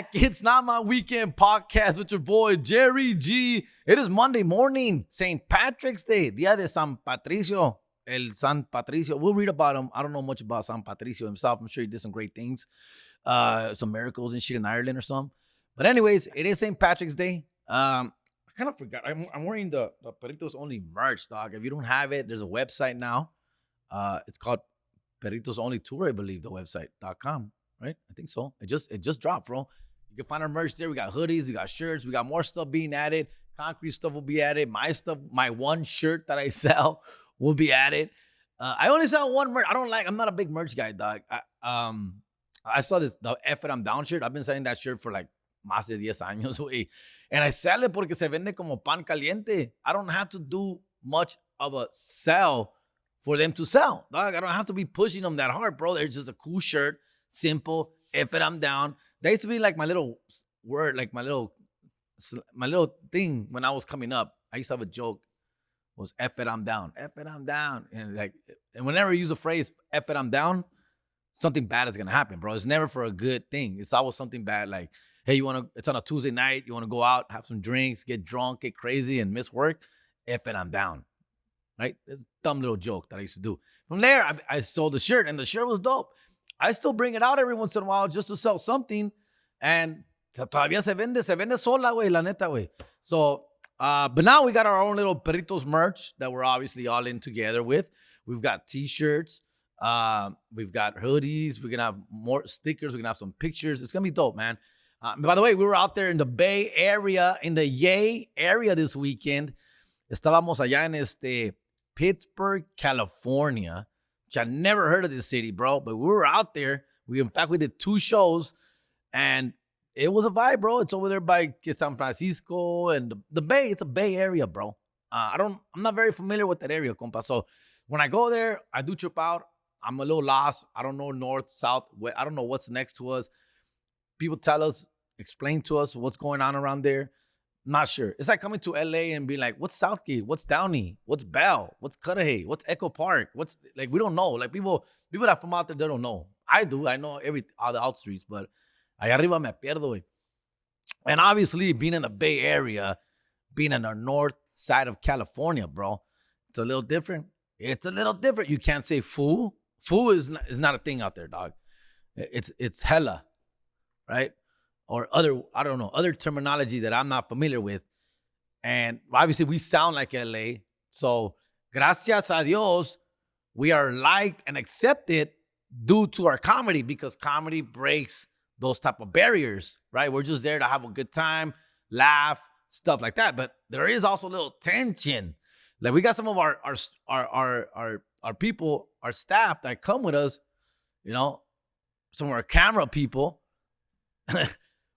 back. It's Not My Weekend podcast with your boy, Jerry G. It is Monday morning, St. Patrick's Day, Dia de San Patricio. El San Patricio. We'll read about him. I don't know much about San Patricio himself. I'm sure he did some great things, some miracles and shit in Ireland or something. But anyways, it is St. Patrick's Day. I kind of forgot. I'm wearing the Perritos Only merch, dog. If you don't have it, there's a website now. It's called Perritos Only Tour, I believe, the website.com. Right? I think so. It just dropped, bro. You can find our merch there. We got hoodies, we got shirts, we got more stuff being added. Concrete stuff will be added. My stuff, my one shirt that I sell will be added. I only sell one merch. I'm not a big merch guy, dog. I saw the F it, I'm down shirt. I've been selling that shirt for like más de 10 años, güey. And I sell it porque se vende como pan caliente. I don't have to do much of a sell for them to sell, dog. I don't have to be pushing them that hard, bro. They're just a cool shirt. Simple. If it, I'm down. That used to be like my little word, like my little thing when I was coming up. I used to have a joke. Was F it, I'm down. F it, I'm down. And whenever you use the phrase F it, I'm down, something bad is gonna happen, bro. It's never for a good thing. It's always something bad. Like, hey, it's on a Tuesday night. You want to go out, have some drinks, get drunk, get crazy, and miss work. F it, I'm down. Right? It's a dumb little joke that I used to do. From there, I sold the shirt, and the shirt was dope. I still bring it out every once in a while just to sell something. And todavía se vende sola, güey, la neta, güey. So, but now we got our own little Perritos merch that we're obviously all in together with. We've got t-shirts. We've got hoodies. We're going to have more stickers. We're going to have some pictures. It's going to be dope, man. By the way, we were out there in the Bay Area, in the Yay area this weekend. Estábamos allá en Pittsburgh, California. Which I never heard of this city, bro. But we were out there. We did 2 shows. And it was a vibe, bro. It's over there by San Francisco and the Bay. It's a Bay Area, bro. I'm not very familiar with that area, compa. So when I go there, I do trip out. I'm a little lost. I don't know north, south, west. I don't know what's next to us. People tell us, explain to us what's going on around there. Not sure. It's like coming to LA and being like, what's Southgate? What's Downey? What's Bell? What's Cudahy? What's Echo Park? What's we don't know. Like people that from out there, they don't know. I do. I know all the out streets, but allá arriba me pierdo, güey. And obviously being in the Bay Area, being in the north side of California, bro, it's a little different. It's a little different. You can't say fool. Fool is not a thing out there, dog. It's hella, right? Or other terminology that I'm not familiar with. And obviously we sound like LA. So gracias a Dios, we are liked and accepted due to our comedy, because comedy breaks those type of barriers, right? We're just there to have a good time, laugh, stuff like that. But there is also a little tension. Like we got some of our people, our staff that come with us, some of our camera people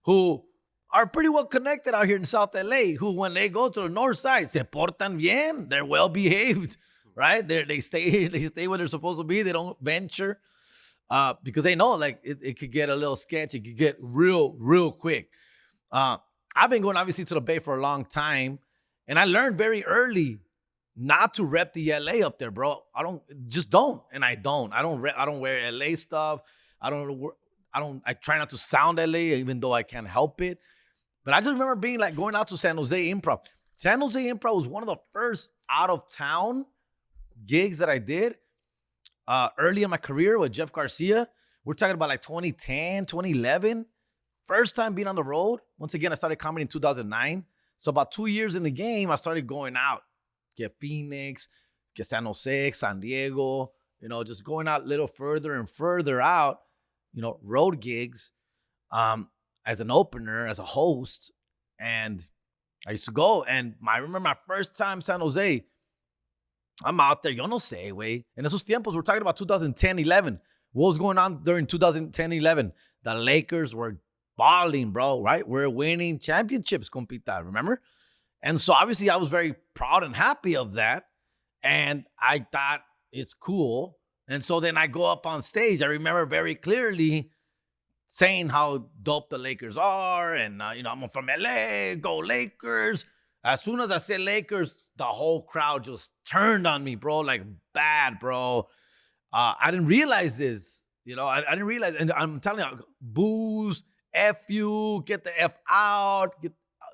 who are pretty well connected out here in South LA, who when they go to the north side, se portan bien, they're well behaved, right? They stay where they're supposed to be. They don't venture because they know like it could get a little sketchy. It could get real quick. I've been going obviously to the Bay for a long time, and I learned very early not to rep the LA up there, bro. I don't wear LA stuff. I try not to sound LA, even though I can't help it. But I just remember being like going out to San Jose Improv. San Jose Improv was one of the first out of town gigs that I did early in my career with Jeff Garcia. We're talking about like 2010, 2011. First time being on the road. Once again, I started comedy in 2009. So about 2 years in the game, I started going out. Get Phoenix, get San Jose, San Diego, just going out a little further and further out. Road gigs as an opener, as a host. And I used to go. And I remember my first time San Jose. I'm out there. Yo no sé, güey. En esos tiempos, we're talking about 2010, 11. What was going on during 2010, 11? The Lakers were balling, bro, right? We're winning championships, compita, remember? And so obviously I was very proud and happy of that. And I thought it's cool. And so then I go up on stage. I remember very clearly saying how dope the Lakers are. And, I'm from LA, go Lakers. As soon as I said Lakers, the whole crowd just turned on me, bro, like bad, bro. I didn't realize this. I didn't realize. And I'm telling you, boos F you, get the F out.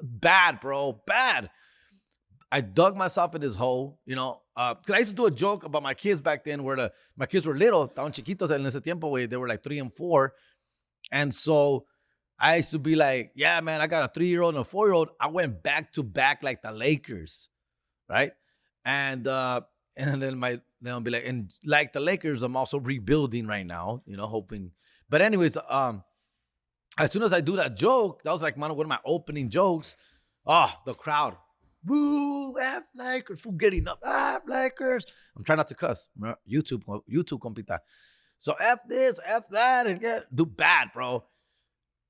Bad, bro. Bad. I dug myself in this hole, you know, because I used to do a joke about my kids back then where my kids were little, estaban chiquitos en ese tiempo, güey. They were like 3 and 4. And so I used to be like, yeah, man, I got a 3-year-old and a 4-year-old. I went back to back like the Lakers, right? And then they'll be like, and like the Lakers, I'm also rebuilding right now, you know, hoping. But anyways, as soon as I do that joke, that was like one of my opening jokes. Oh, the crowd. Woo, F Lakers, fool getting up, F Lakers. I'm trying not to cuss. YouTube, compita. So F this, F that, and do bad, bro.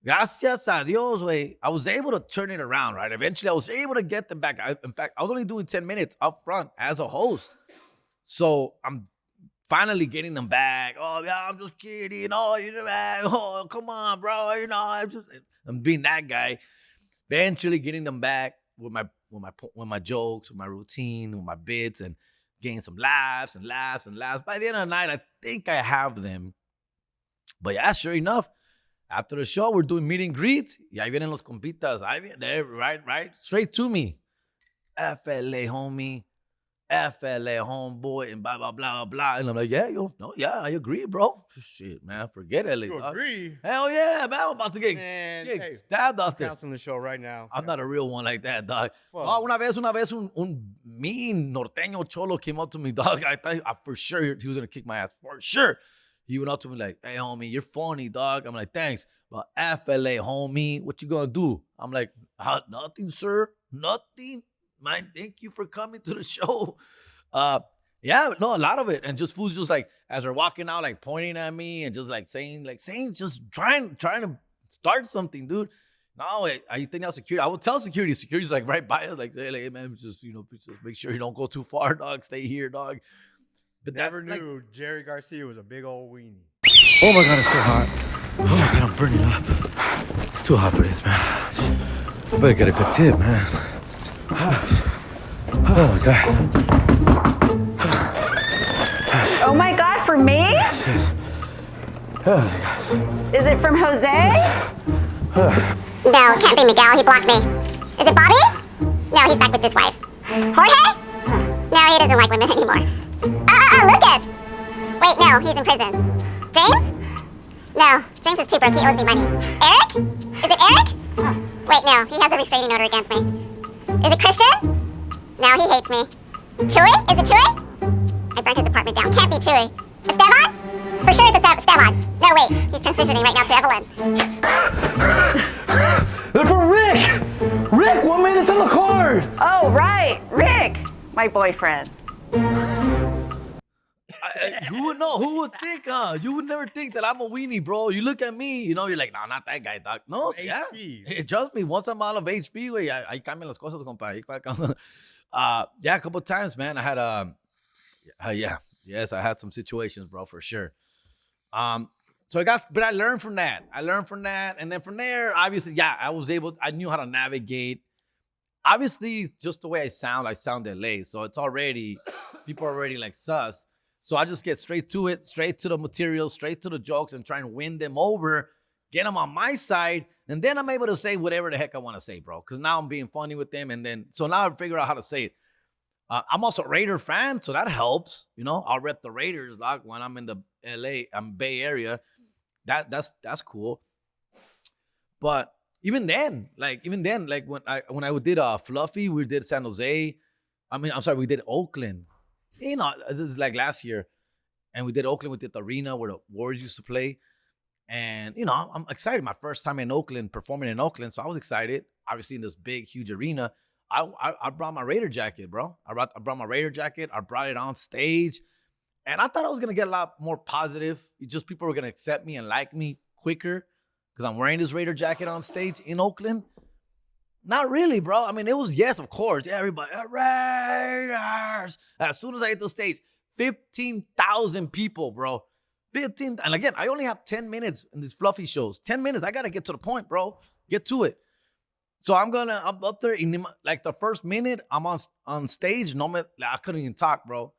Gracias a Dios, way. I was able to turn it around, right? Eventually, I was able to get them back. In fact, I was only doing 10 minutes up front as a host. So I'm finally getting them back. Oh, yeah, I'm just kidding. Oh, you're back. Oh, come on, bro. You know, I'm being that guy. Eventually getting them back with my jokes, with my routine, with my bits, and getting some laughs and laughs and laughs. By the end of the night, I think I have them. But yeah, sure enough, after the show, we're doing meet and greets. Y ahí vienen los compitas. They're right, straight to me. FLA, homie. FLA, homeboy, and blah, blah, blah, blah. And I'm like, yeah, I agree, bro. Shit, man, forget it. You agree? Hell yeah, man. I'm about to get stabbed out there. Canceling the show right now. I'm not a real one like that, dog. Oh, una vez, un mean norteño cholo came up to me, dog. I thought for sure he was going to kick my ass. For sure. He went up to me like, hey, homie, you're funny, dog. I'm like, thanks. But FLA, homie, what you going to do? I'm like, nothing, sir. Nothing. Man, thank you for coming to the show. Yeah, no, a lot of it. And just fools just like, as they're walking out, like pointing at me and just like saying, just trying to start something, dude. No, I think that's security. I would tell security. Security's like right by us, like, hey, man, just make sure you don't go too far, dog. Stay here, dog. But never knew Jerry Garcia was a big old weenie. Oh my God, it's so hot. Oh my God, I'm burning up. It's too hot for this, man. I better get a good tip, man. Oh my God. Oh my God, for me? Is it from Jose? No, can't be Miguel. He blocked me. Is it Bobby? No, he's back with his wife. Jorge? No, he doesn't like women anymore. Lucas! Wait, no, he's in prison. James? No, James is too broke. He owes me money. Eric? Is it Eric? Wait, no, he has a restraining order against me. Is it Christian? No, he hates me. Chewy? Is it Chewy? I burnt his apartment down. Can't be Chewy. Esteban? For sure it's Esteban. No, wait, he's transitioning right now to Evelyn. They're for Rick! Rick, 1 minute's on the card! Oh, right, Rick, my boyfriend. Who would know? Who would think, You would never think that I'm a weenie, bro. You look at me, you're like, no, not that guy, dog. No, yeah. Hey, trust me, once I'm out of HP, güey, ahí cambian las cosas, compa. Yeah, a couple of times, man. I had, yes, I had some situations, bro, for sure. So but I learned from that. And then from there, obviously, yeah, I knew how to navigate. Obviously, just the way I sound LA. So people are already like sus. So I just get straight to it, straight to the material, straight to the jokes and try and win them over, get them on my side. And then I'm able to say whatever the heck I want to say, bro. Because now I'm being funny with them. So now I figure out how to say it. I'm also a Raider fan, so that helps. I'll rep the Raiders, like when I'm in the LA, Bay Area. That's cool. But even then, like when I did Fluffy, we did San Jose. We did Oakland. This is like last year. And we did Oakland, we did the arena where the Warriors used to play. And, I'm excited. My first time in Oakland, performing in Oakland. So I was excited. Obviously, in this big, huge arena. I brought my Raider jacket, bro. I brought my Raider jacket. I brought it on stage. And I thought I was going to get a lot more positive. Just people were going to accept me and like me quicker because I'm wearing this Raider jacket on stage in Oakland. Not really, bro. It was, yes, of course. Yeah, everybody, Raiders. As soon as I hit the stage, 15,000 people, bro. 15. And again, I only have 10 minutes in these Fluffy shows. 10 minutes. I got to get to the point, bro. Get to it. So I'm up there. Like the first minute, I'm on stage. I couldn't even talk, bro.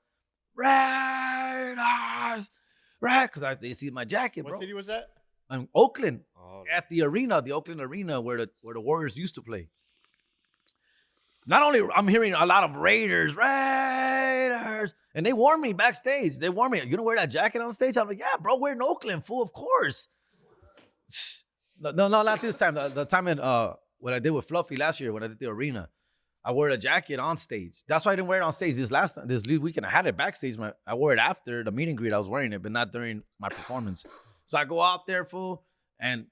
Raiders. Right? Because they see my jacket, bro. What city was that? in Oakland Oh, at the Oakland Arena where the Warriors used to play. Not only I'm hearing a lot of Raiders, and they warned me backstage. They warned me, you don't wear that jacket on stage? I'm like, yeah, bro, we're in Oakland, fool, of course. No, not this time. The time in what I did with Fluffy last year when I did the arena, I wore a jacket on stage. That's why I didn't wear it on stage this weekend. I had it backstage. I wore it after the meet and greet. I was wearing it, but not during my performance. So I go out there, fool, and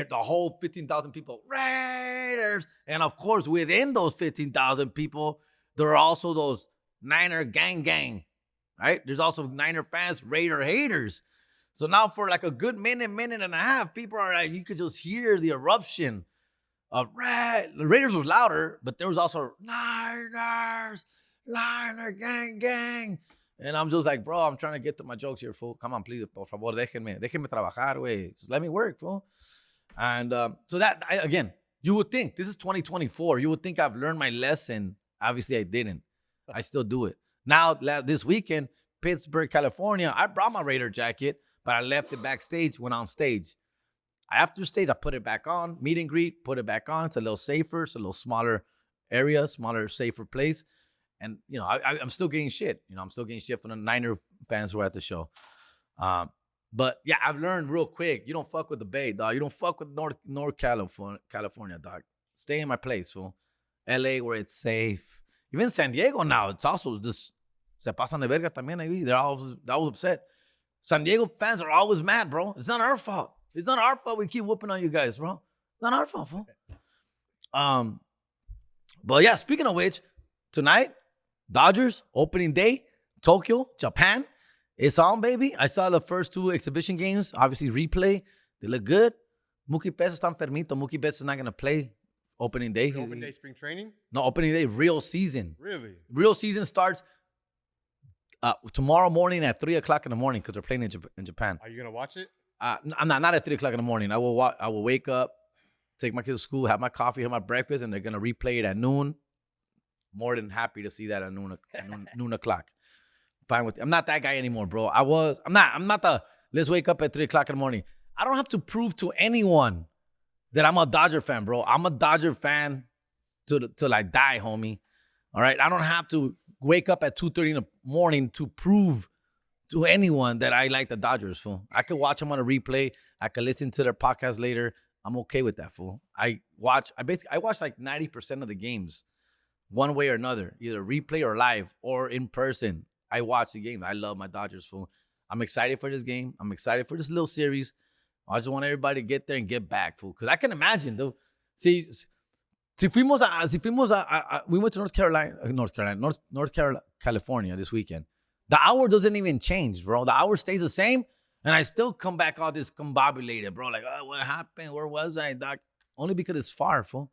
the whole 15,000 people, Raiders. And of course, within those 15,000 people, there are also those Niner gang, right? There's also Niner fans, Raider haters. So now for like a good minute and a half, people are like, you could just hear the eruption of the Raiders was louder, but there was also Niner gang. And I'm just like, bro, I'm trying to get to my jokes here, fool. Come on, please, por favor, déjenme trabajar, güey. Just let me work, fool. And so that, again, you would think, this is 2024. You would think I've learned my lesson. Obviously, I didn't. I still do it. Now, this weekend, Pittsburgh, California, I brought my Raider jacket, but I left it backstage, went on stage. After stage, I put it back on, meet and greet, put it back on. It's a little safer. It's a little smaller area, smaller, safer place. And, you know, I'm still getting shit. You know, I'm still getting shit from the Niner fans who are at the show. But, yeah, I've learned real quick. You don't fuck with the Bay, dog. You don't fuck with North California, dog. Stay in my place, fool. LA, where it's safe. Even San Diego now, it's also just, se pasan de verga también. They're always upset. San Diego fans are always mad, bro. It's not our fault. It's not our fault we keep whooping on you guys, bro. It's not our fault, fool. But, yeah, speaking of which, tonight, Dodgers, opening day, Tokyo, Japan. It's on, baby. I saw the first two exhibition games, obviously replay. They look good. Mookie Betts está enfermito. Mookie Betts is not going to play opening day. Opening day spring training? No, opening day, real season. Really? Real season starts tomorrow morning at 3 o'clock in the morning because they're playing in Japan. Are you going to watch it? I'm not at 3 o'clock in the morning. I will wake up, take my kids to school, have my coffee, have my breakfast, and they're going to replay it at noon. More than happy to see that at noon o'clock. Fine with it. I'm not that guy anymore, bro. I'm not the let's wake up at 3 o'clock in the morning. I don't have to prove to anyone that I'm a Dodger fan, bro. I'm a Dodger fan till I die, homie. All right? I don't have to wake up at 2:30 in the morning to prove to anyone that I like the Dodgers, fool. I could watch them on a replay. I could listen to their podcast later. I'm okay with that, fool. I watch like 90% of the games one way or another, either replay or live or in person. I watch the game. I love my Dodgers, fool. I'm excited for this game. I'm excited for this little series. I just want everybody to get there and get back, fool. Because I can imagine, though. We went to California this weekend. The hour doesn't even change, bro. The hour stays the same, and I still come back all discombobulated, bro. Like, oh, what happened? Where was I, doc? Only because it's far, fool.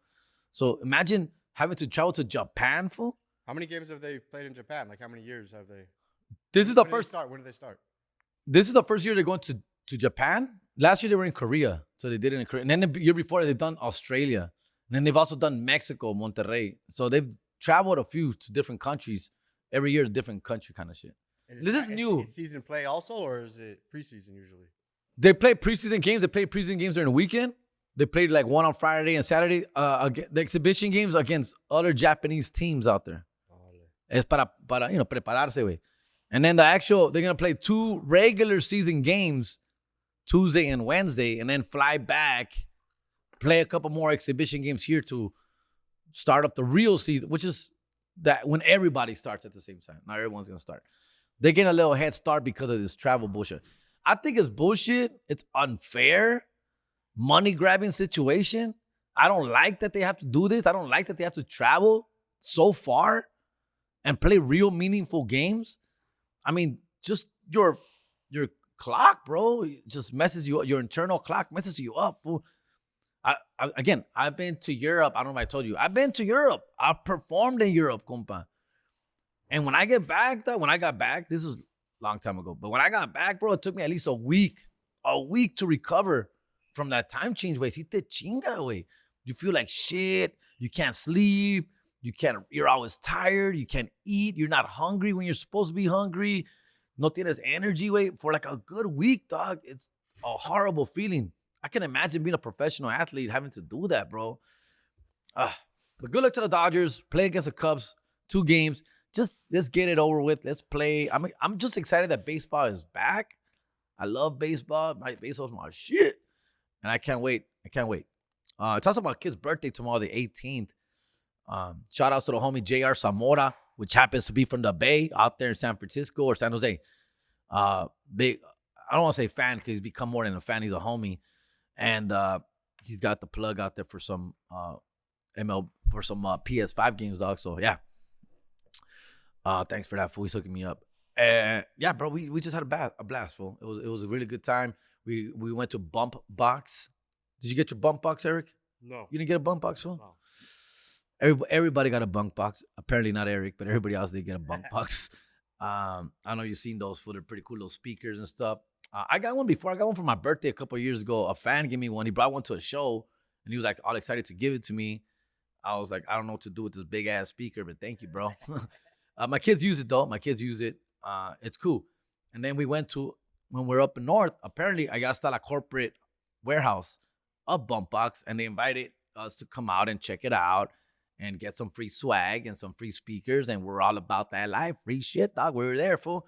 So imagine having to travel to Japan, fool. How many games have they played in Japan? Like, how many years have they? This is the first. When did they start? This is the first year they're going to Japan. Last year they were in Korea, so they did it in Korea. And then the year before they've done Australia. And then they've also done Mexico, Monterrey. So they've traveled a few to different countries every year, different country kind of shit. This is new. It's season play also, or is it preseason usually? They play preseason games. They play preseason games during the weekend. They played like one on Friday and Saturday. The exhibition games against other Japanese teams out there. Es para prepararse, güey. And then they're going to play 2 regular season games Tuesday and Wednesday, and then fly back, play a couple more exhibition games here to start up the real season, which is that when everybody starts at the same time. Not everyone's going to start. They're getting a little head start because of this travel bullshit. I think it's bullshit. It's unfair. Money-grabbing situation. I don't like that they have to do this. I don't like that they have to travel so far and play real meaningful games. I mean, just your clock, bro, just messes you up. Your internal clock messes you up, fool. I've been to Europe. I don't know if I told you. I've been to Europe. I performed in Europe, compa. And when I got back, this was a long time ago. But when I got back, bro, it took me at least a week to recover from that time change, way. Si te chinga, way. You feel like shit. You can't sleep. You're always tired. You can't eat. You're not hungry when you're supposed to be hungry. No tienes energy, way. For like a good week, dog. a horrible feeling. I can imagine being a professional athlete having to do that, bro. But good luck to the Dodgers. Play against the Cubs. 2 games. Just let's get it over with. Let's play. I'm just excited that baseball is back. I love baseball. Baseball's my shit. And I can't wait. It's also my kid's birthday tomorrow, the 18th. Shout outs to the homie J.R. Zamora, which happens to be from the Bay out there in San Francisco or San Jose. Big, I don't want to say fan because he's become more than a fan. He's a homie. And he's got the plug out there for some PS5 games, dog. So, yeah. Thanks for that, fool. He's hooking me up. And yeah, bro, we just had a blast, fool. It was a really good time. We went to Bump Box. Did you get your Bump Box, Eric? No. You didn't get a Bump Box, fool? No. Everybody got a Bump Box. Apparently not Eric, but everybody else did get a Bump Box. I know you've seen those, fool. They're pretty cool, little speakers and stuff. I got one before. I got one for my birthday a couple of years ago. A fan gave me one. He brought one to a show, and he was like all excited to give it to me. I was like, I don't know what to do with this big ass speaker, but thank you, bro. My kids use it though. It's cool. And then we went to, when we're up in North, apparently I got a corporate warehouse of Bump Box, and they invited us to come out and check it out and get some free swag and some free speakers. And we're all about that life. Free shit, dog. We were there, fool.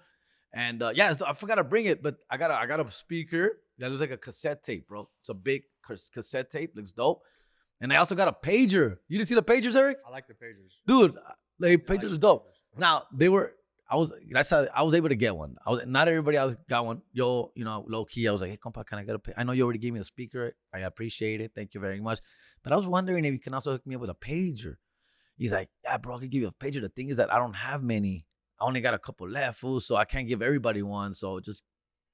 And yeah, I forgot to bring it, but I got a speaker that looks like a cassette tape, bro. It's a big cassette tape. Looks dope. And I also got a pager. You didn't see the pagers, Eric? I like the pagers. Dude, pagers are dope. Now, I was able to get one. Not everybody else got one. Yo, low key, I was like, hey, compa, can I get a pager? I know you already gave me a speaker. I appreciate it. Thank you very much. But I was wondering if you can also hook me up with a pager. He's like, yeah, bro, I can give you a pager. The thing is that I don't have many. I only got a couple left, fool, so I can't give everybody one. So just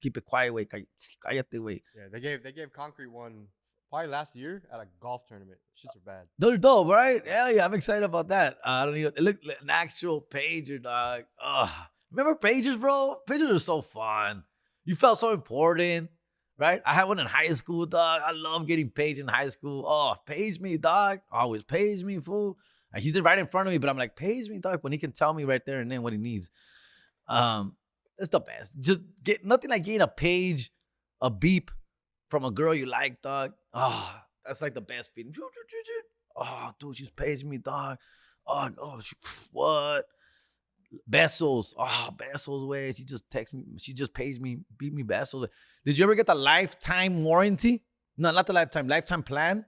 keep it quiet, way. Cállate, way. Yeah, they gave Concrete one probably last year at a golf tournament. Shits are bad. They're dope, right? Hell yeah, I'm excited about that. I don't need it. Look like an actual pager, dog. Remember pagers, bro? Pagers are so fun. You felt so important, right? I had one in high school, dog. I love getting paged in high school. Oh, page me, dog. Always page me, fool. He's right in front of me, but I'm like, page me, dog, when he can tell me right there and then what he needs. It's the best. Just get nothing like getting a page, a beep from a girl you like, dog. Oh, that's like the best feeling. Oh, dude, she's paging me, dog. What? Besos. Oh, Besos way. She just texted me. She just paged me, beat me Besos. Did you ever get the lifetime warranty? No, not the lifetime plan.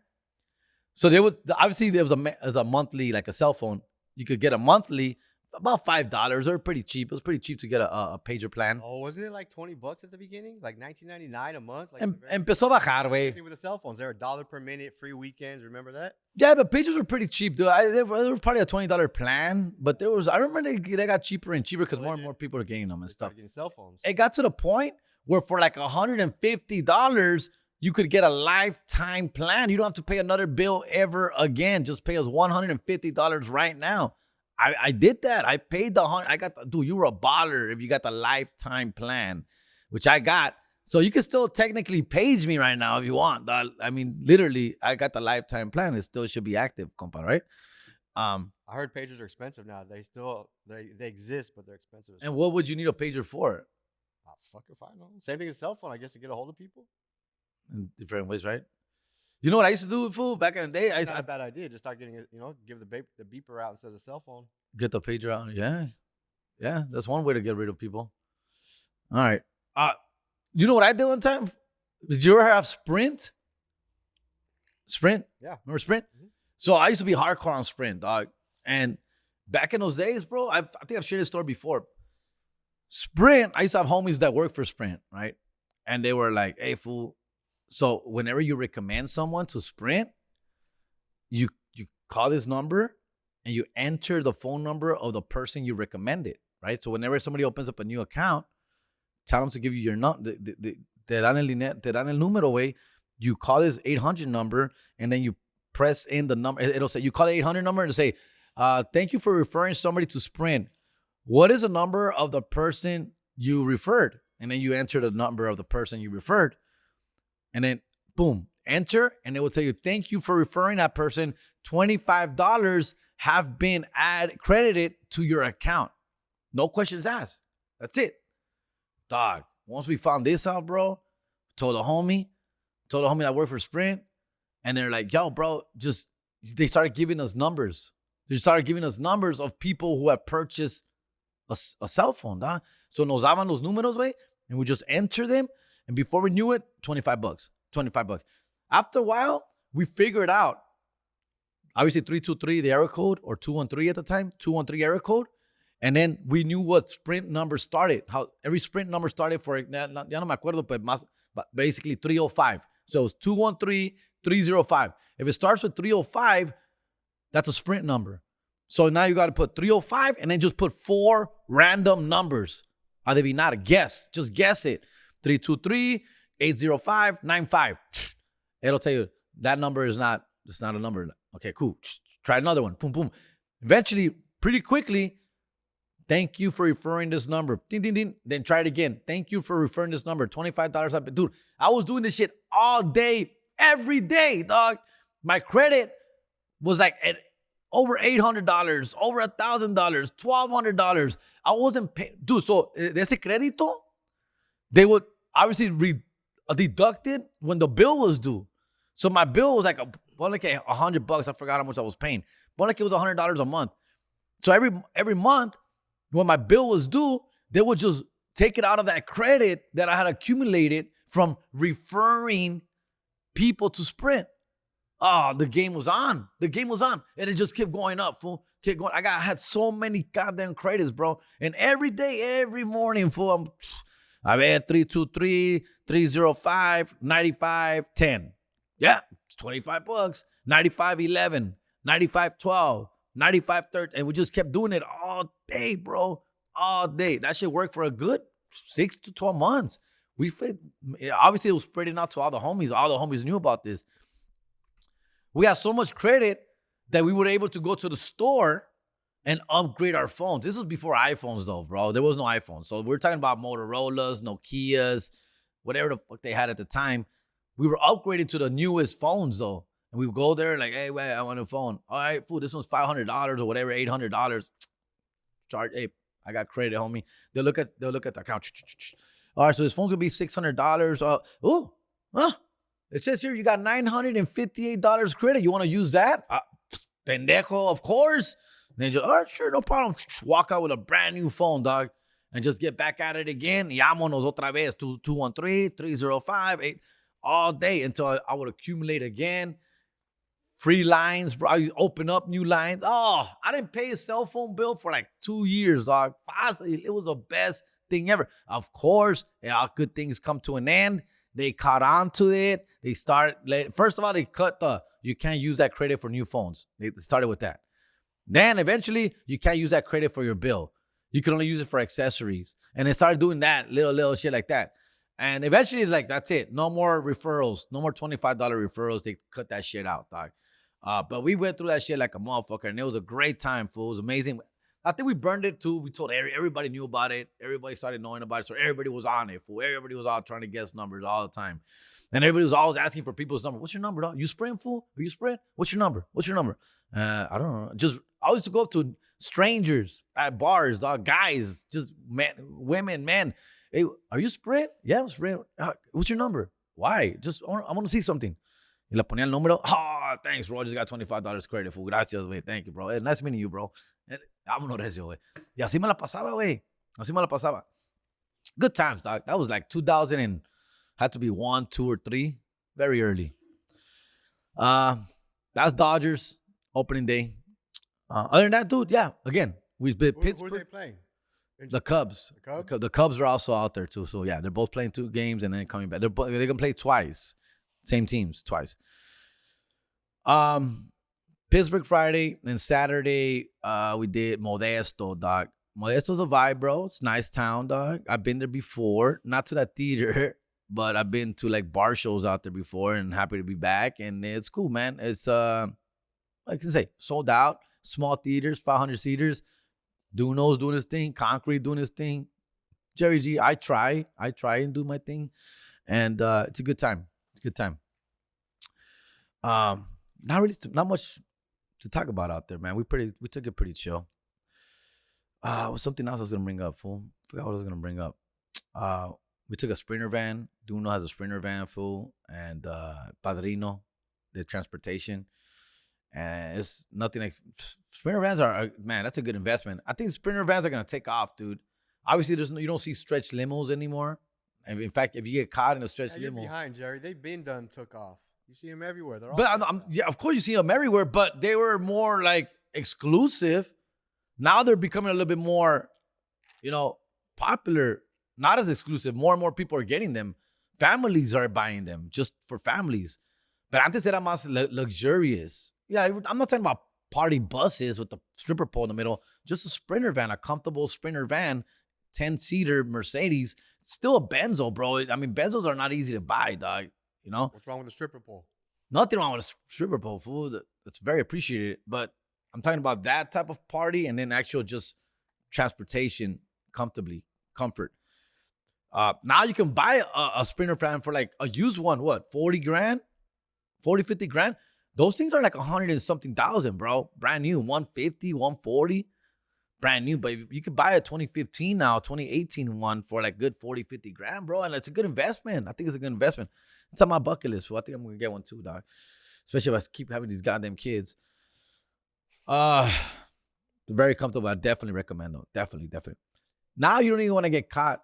So there was a monthly, like a cell phone. You could get a monthly, about $5. They're pretty cheap. It was pretty cheap to get a pager plan. Oh, wasn't it like $20 at the beginning? Like $19.99 a month? Like Empezó a bajar, güey. with the cell phones, they were $1 per minute, free weekends. Remember that? Yeah, but pagers were pretty cheap, dude. They were probably a $20 plan, but I remember they got cheaper and cheaper because more and more people are getting them and stuff. Getting cell phones. It got to the point where for like $150, you could get a lifetime plan. You don't have to pay another bill ever again. Just pay us $150 right now. I did that. I paid dude, you were a baller if you got the lifetime plan, which I got. So you can still technically page me right now if you want. I mean, literally, I got the lifetime plan. It still should be active, compa, right? I heard pagers are expensive now. They exist, but they're expensive. And what would you need a pager for? Fuck if I know. Same thing as cell phone, I guess, to get a hold of people. In different ways, right? You know what I used to do, fool? Back in the day, it's not a bad idea. Just start getting it, give the beeper out instead of the cell phone. Get the pager out. Yeah. That's one way to get rid of people. All right. You know what I did one time? Did you ever have Sprint? Yeah. Remember Sprint? Mm-hmm. So I used to be hardcore on Sprint, dog. And back in those days, bro, I think I've shared this story before. Sprint, I used to have homies that worked for Sprint, right? And they were like, hey, fool. So whenever you recommend someone to Sprint, you call this number and you enter the phone number of the person you recommended, right? So whenever somebody opens up a new account, tell them to give you your number. Te dan el número, way. You call this 800 number and then you press in the number. It'll say, you call the 800 number and say, thank you for referring somebody to Sprint. What is the number of the person you referred? And then you enter the number of the person you referred. And then, boom, enter. And it will tell you, thank you for referring that person. $25 have been credited to your account. No questions asked. That's it. Dog, once we found this out, bro, told a homie that worked for Sprint, and they're like, yo, bro, they started giving us numbers. They started giving us numbers of people who have purchased a cell phone, dog. So nos daban los números, way, and we just enter them, and before we knew it, $25. After a while, we figured out, obviously 323, the error code, or 213 at the time, 213 error code. And then we knew what Sprint number started, how every Sprint number started for, ya no me acuerdo, but basically 305. So it was 213, 305. If it starts with 305, that's a Sprint number. So now you got to put 305 and then just put 4 random numbers. Adivinar, guess. Just guess it. 323, 805, 95. It'll tell you that number is not, it's not a number. Okay, cool. Try another one. Boom, boom. Eventually, pretty quickly, thank you for referring this number. Ding, ding, ding. Then try it again. Thank you for referring this number. $25. Dude, I was doing this shit all day, every day, dog. My credit was like at over $800, over $1,000, $1,200. I wasn't paying. Dude, so ese crédito, they would obviously deduct it when the bill was due. So my bill was like $100. I forgot how much I was paying. But like it was $100 a month. So every month, when my bill was due, they would just take it out of that credit that I had accumulated from referring people to Sprint. Oh, the game was on. The game was on. And it just kept going up, fool. Kept going. I had so many goddamn credits, bro. And every day, every morning, fool, I had 323, 305, 95, 10. Yeah, it's $25. 95, 11, 95, 12. 95, 30, and we just kept doing it all day, bro. All day. That shit worked for a good 6 to 12 months. Obviously, it was spreading out to all the homies. All the homies knew about this. We had so much credit that we were able to go to the store and upgrade our phones. This was before iPhones, though, bro. There was no iPhone. So we're talking about Motorola's, Nokia's, whatever the fuck they had at the time. We were upgrading to the newest phones, though. And we would go there like, hey, wait, I want a phone. All right, fool, this one's $500 or whatever, $800. Charge, hey, I got credit, homie. They'll look at the account. All right, so this phone's gonna be $600. It says here you got $958 credit. You want to use that? Pendejo, of course. Then just, all right, sure, no problem. Walk out with a brand new phone, dog, and just get back at it again. Llámonos otra vez, 213, 305, 8, all day until I would accumulate again. Free lines, bro. You open up new lines. Oh, I didn't pay a cell phone bill for like 2 years, dog. It was the best thing ever. Of course, all good things come to an end. They caught on to it. They started, first of all, they cut you can't use that credit for new phones. They started with that. Then eventually, you can't use that credit for your bill. You can only use it for accessories. And they started doing that, little shit like that. And eventually, like, that's it. No more referrals. No more $25 referrals. They cut that shit out, dog. But we went through that shit like a motherfucker, and it was a great time, fool. It was amazing. I think we burned it too. We told everybody knew about it. Everybody started knowing about it, so everybody was on it, fool. Everybody was out trying to guess numbers all the time. And everybody was always asking for people's number. What's your number, dog? You Sprint, fool? Are you Sprint? What's your number? What's your number? I don't know. I used to go up to strangers at bars, dog. Guys, just men, women, men. Hey, are you Sprint? Yeah, I'm Sprint. What's your number? Why? I want to see something. Y le ponía el número. Oh, thanks, bro. I just got $25 credit, fool. Gracias, güey. Thank you, bro. Hey, nice meeting you, bro. Vámonos recio, güey. Y así me la pasaba, güey. Así me la pasaba. Good times, dog. That was like 2000 and had to be 1, 2, or 3. Very early. That's Dodgers opening day. Other than that, dude, yeah. Again, we've been Pittsburgh. Who are they playing? The Cubs. The Cubs? The Cubs are also out there too. So yeah, they're both playing 2 games and then coming back. They're gonna play twice. Same teams twice. Pittsburgh Friday and Saturday, we did Modesto, dog. Modesto's a vibe, bro. It's a nice town, dog. I've been there before, not to that theater, but I've been to like bar shows out there before, and happy to be back. And it's cool, man. It's I can say sold out, small theaters, 500 seaters. Duno's doing his thing, Concrete doing his thing. Jerry G, I try and do my thing, and it's a good time. It's a good time. Not much to talk about out there, man. We took it pretty chill. Was something else I was gonna bring up, fool. Forgot what I was gonna bring up. We took a Sprinter van. Duno has a Sprinter van, fool. And Padrino, the transportation. And it's nothing like Sprinter vans are, man, that's a good investment. I think Sprinter vans are going to take off, dude. Obviously, you don't see stretch limos anymore. And in fact, if you get caught in a stretch You're limo. behind, Jerry. They've been done took off. You see them everywhere. They're all But yeah, of course you see them everywhere, but they were more like exclusive. Now they're becoming a little bit more, popular. Not as exclusive. More and more people are getting them. Families are buying them just for families. But antes era más luxurious. Yeah, I'm not talking about party buses with the stripper pole in the middle. Just a Sprinter van, a comfortable Sprinter van, 10-seater Mercedes. It's still a Benzo, bro. I mean, Benzos are not easy to buy, dog. What's wrong with the stripper pole? Nothing wrong with a stripper pole, fool. That's very appreciated. But I'm talking about that type of party and then actual just transportation comfort. Now you can buy a Sprinter fan for like a used one, what, 40 grand? 40, 50 grand? Those things are like 100 and something thousand, bro. Brand new, 150, 140. Brand new. But you could buy a 2015 now, 2018 one for like good 40, 50 grand, bro. And it's a good investment. I think it's a good investment. It's on my bucket list, fool. I think I'm going to get one too, dog. Especially if I keep having these goddamn kids. Very comfortable. I definitely recommend them. Definitely. Now you don't even want to get caught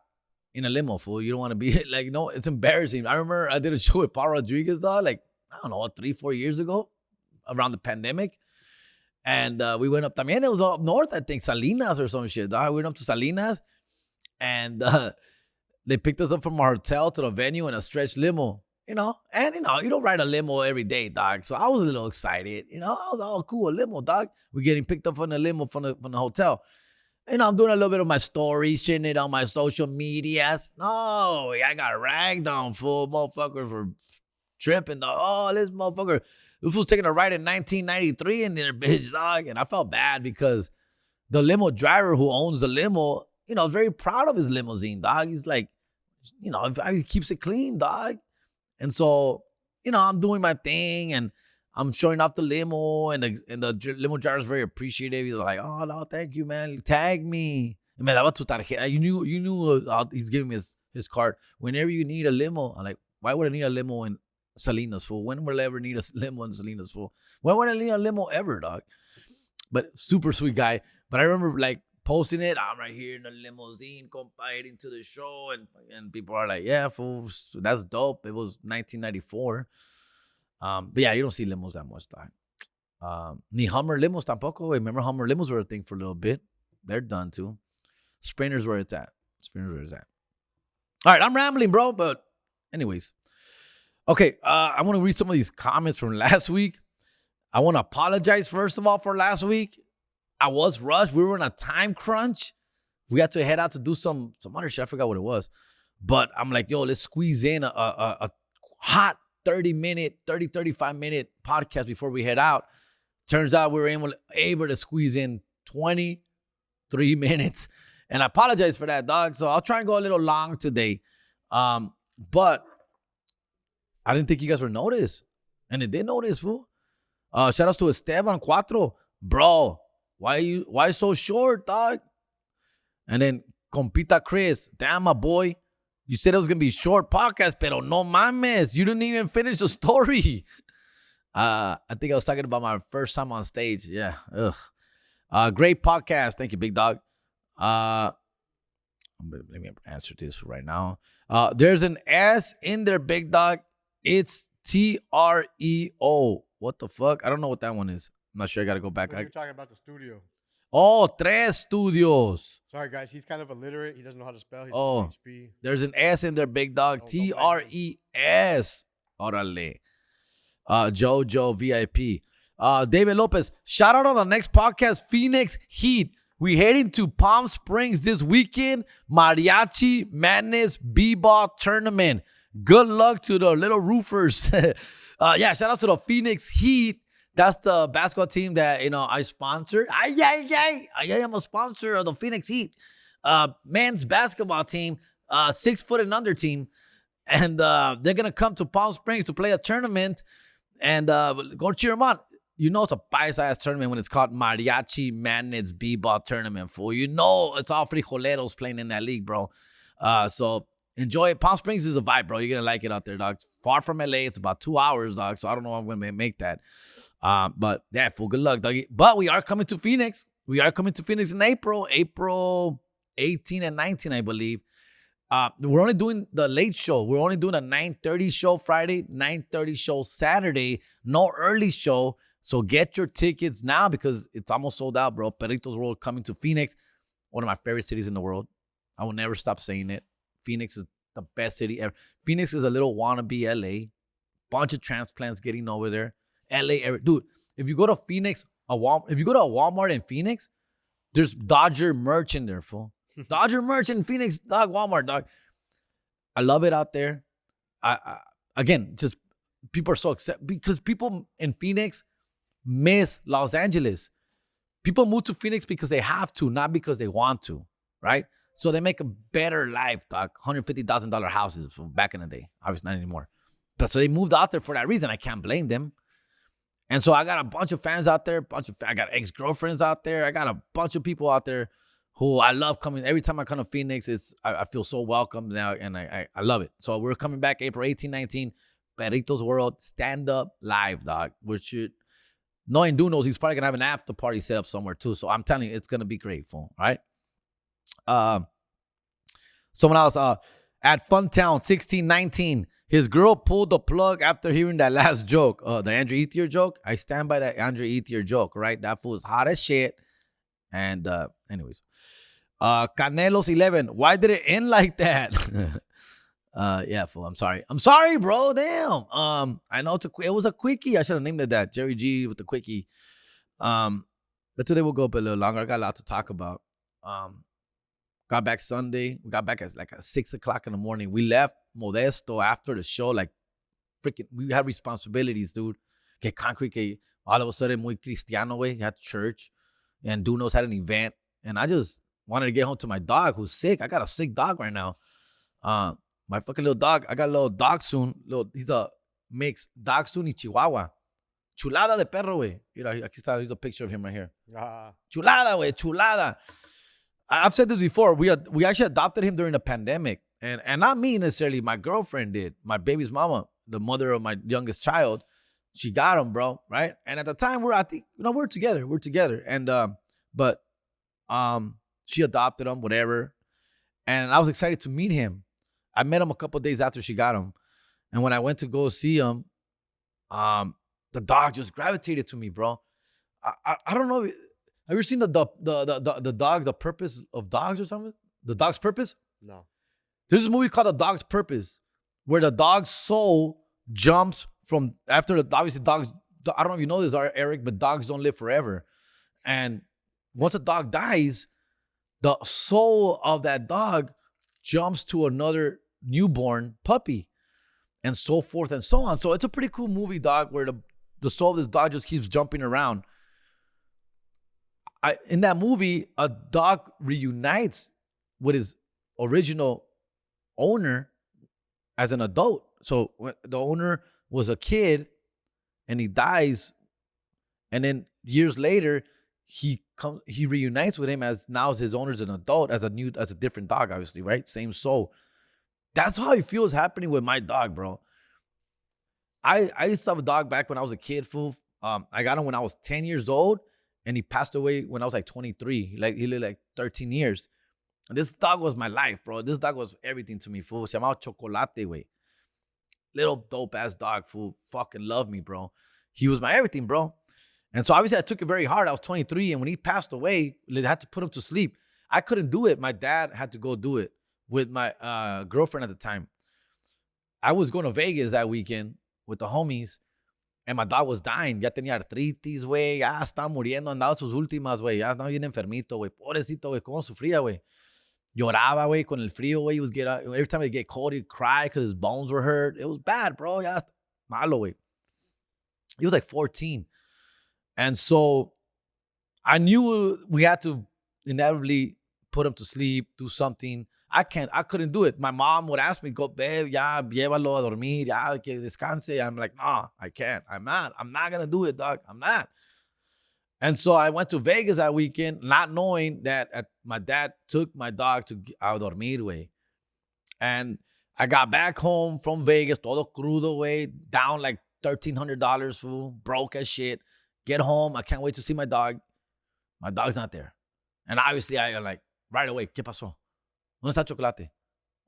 in a limo, fool. You don't want to be like, it's embarrassing. I remember I did a show with Paul Rodriguez, dog, like, I don't know, 3-4 years ago, around the pandemic. And we went up, también, it was up north, I think, Salinas or some shit, dog. We went up to Salinas, and they picked us up from our hotel to the venue in a stretch limo, And, you don't ride a limo every day, dog. So I was a little excited. I was all cool, a limo, dog. We're getting picked up from the limo from the hotel. I'm doing a little bit of my story, shitting it on my social medias. No, I got ragged on, fool. Motherfuckers for tripping, dog. Oh, this motherfucker. This was taking a ride in 1993 in there, bitch, dog. And I felt bad because the limo driver who owns the limo, is very proud of his limousine, dog. He's like, he keeps it clean, dog. And so, I'm doing my thing and I'm showing off the limo and the limo driver's very appreciative. He's like, oh, no, thank you, man. Tag me. Man, that was tu tarjeta. You knew he's giving me his card. Whenever you need a limo, I'm like, why would I need a limo in Salinas, fool? When will I ever need a limo in Salinas, fool? When would I need a limo ever, dog? But super sweet guy. But I remember like posting it. I'm right here in the limousine, compa, heading to the show. And people are like, yeah, fool, that's dope. It was 1994. But yeah, you don't see limos that much, dog. Ni Hummer limos tampoco. Remember Hummer limos were a thing for a little bit. They're done too. Sprinters where it's at. All right, I'm rambling, bro. But anyways. Okay, I want to read some of these comments from last week. I want to apologize, first of all, for last week. I was rushed. We were in a time crunch. We had to head out to do some other shit. I forgot what it was. But I'm like, yo, let's squeeze in a hot 35-minute podcast before we head out. Turns out we were able to squeeze in 23 minutes. And I apologize for that, dog. So I'll try and go a little long today. But I didn't think you guys would notice. And it did notice, fool. Shout outs to Esteban Cuatro. Bro, why so short, dog? And then Compita Chris. Damn, my boy. You said it was going to be a short podcast, pero no mames. You didn't even finish the story. I think I was talking about my first time on stage. Yeah. Ugh. Great podcast. Thank you, big dog. Let me answer this right now. There's an S in there, big dog. It's TREO. What the fuck? I don't know what that one is. I'm not sure. I got to go back. You're talking about the studio. Oh, Tres Studios. Sorry, guys. He's kind of illiterate. He doesn't know how to spell. He's HP. There's an S in there, big dog. TRES. Orale. Jojo VIP. David Lopez. Shout out on the next podcast, Phoenix Heat. We heading to Palm Springs this weekend. Mariachi Madness B-Ball Tournament. Good luck to the little roofers. Yeah, shout out to the Phoenix Heat. That's the basketball team that, I sponsor. I am a sponsor of the Phoenix Heat. Men's basketball team, 6 foot and under team. And they're going to come to Palm Springs to play a tournament. And go cheer them on. It's a bias-ass tournament when it's called Mariachi Madness B-Ball Tournament, fool. It's all frijoleros playing in that league, bro. So enjoy it. Palm Springs is a vibe, bro. You're gonna like it out there, dog. It's far from LA. It's about 2 hours, dog. So I don't know if I'm gonna make that. But yeah, full good luck, doggy. But we are coming to Phoenix. We are coming to Phoenix in April 18 and 19, I believe. We're only doing the late show. We're only doing a 9:30 show Friday, 9:30 show Saturday. No early show. So get your tickets now because it's almost sold out, bro. Perritos World coming to Phoenix. One of my favorite cities in the world. I will never stop saying it. Phoenix is the best city ever. Phoenix is a little wannabe LA. Bunch of transplants getting over there. LA, dude, if you go to Phoenix, if you go to a Walmart in Phoenix, there's Dodger merch in there, fool. Dodger merch in Phoenix, dog, Walmart, dog. I love it out there. Again, just people are so upset because people in Phoenix miss Los Angeles. People move to Phoenix because they have to, not because they want to, right? So they make a better life, dog. $150,000 houses from back in the day. Obviously not anymore. But so they moved out there for that reason. I can't blame them. And so I got a bunch of fans out there. I got ex-girlfriends out there. I got a bunch of people out there who I love coming. Every time I come to Phoenix, I feel so welcome now, and I love it. So we're coming back April 18, 19. Perritos World, stand up live, dog. Knowing Dude knows he's probably going to have an after party set up somewhere too. So I'm telling you, it's going to be great, fool. All right? Someone else, at Funtown 1619, his girl pulled the plug after hearing that last joke, the Andrew Ethier joke. I stand by that Andrew Ethier joke, right? That fool is hot as shit. And anyways, Canelos 11, why did it end like that? Yeah, fool. I'm sorry, bro. Damn. I know it was a quickie. I should have named it that. Jerry G with the quickie. But today we'll go up a little longer. I got a lot to talk about. Got back Sunday. We got back at 6 o'clock in the morning. We left Modesto after the show. Like, freaking, we had responsibilities, dude. Que concrete, que all of a sudden, muy cristiano way. He had church. And Dunos had an event. And I just wanted to get home to my dog who's sick. I got a sick dog right now. My fucking little dog. I got a little dachshund. He's a mixed dachshund y chihuahua. Chulada de perro, güey. Aquí está. Here's a picture of him right here. Chulada, güey. Chulada. I've said this before. We actually adopted him during the pandemic. And not me necessarily. My girlfriend did. My baby's mama, the mother of my youngest child. She got him, bro. Right? And at the time, we're together. We're together. And, but she adopted him, whatever. And I was excited to meet him. I met him a couple of days after she got him. And when I went to go see him, the dog just gravitated to me, bro. I don't know. Have you ever seen the dog, The Purpose of Dogs or something? The Dog's Purpose? No. There's a movie called The Dog's Purpose where the dog's soul jumps from after obviously dogs. I don't know if you know this, Eric, but dogs don't live forever. And once a dog dies, the soul of that dog jumps to another newborn puppy and so forth and so on. So it's a pretty cool movie, dog, where the soul of this dog just keeps jumping around. In that movie, a dog reunites with his original owner as an adult. So when the owner was a kid and he dies, and then years later he reunites with him as his owner's an adult, as a different dog, obviously, right? Same soul. That's how it feels happening with my dog, bro. I used to have a dog back when I was a kid, fool. I got him when I was 10 years old. And he passed away when I was like 23. He lived like 13 years. And this dog was my life, bro. This dog was everything to me, fool. Se llamaba Chocolate, güey. Little dope-ass dog, fool. Fucking loved me, bro. He was my everything, bro. And so obviously I took it very hard. I was 23. And when he passed away, they had to put him to sleep. I couldn't do it. My dad had to go do it with my girlfriend at the time. I was going to Vegas that weekend with the homies. And my dog was dying. Ya tenía artritis, güey. Ya estaba muriendo. Andaba sus últimas, güey. Ya estaba bien enfermito, güey. Pobrecito, güey. ¿Cómo sufría, güey? Lloraba, güey, con el frío, güey. Every time he'd get cold, he'd cry because his bones were hurt. It was bad, bro. Ya malo, güey. He was like 14. And so I knew we had to inevitably put him to sleep, do something. I couldn't do it. My mom would ask me, go, babe, ya, llévalo a dormir, ya, que descanse. I'm like, no, I can't. I'm not going to do it, dog. I'm not. And so I went to Vegas that weekend, not knowing that my dad took my dog to a dormir way. And I got back home from Vegas, todo crudo, way down like $1,300, fool, broke as shit. Get home, I can't wait to see my dog. My dog's not there. And obviously, I like, right away, ¿qué pasó? ¿Dónde está Chocolate?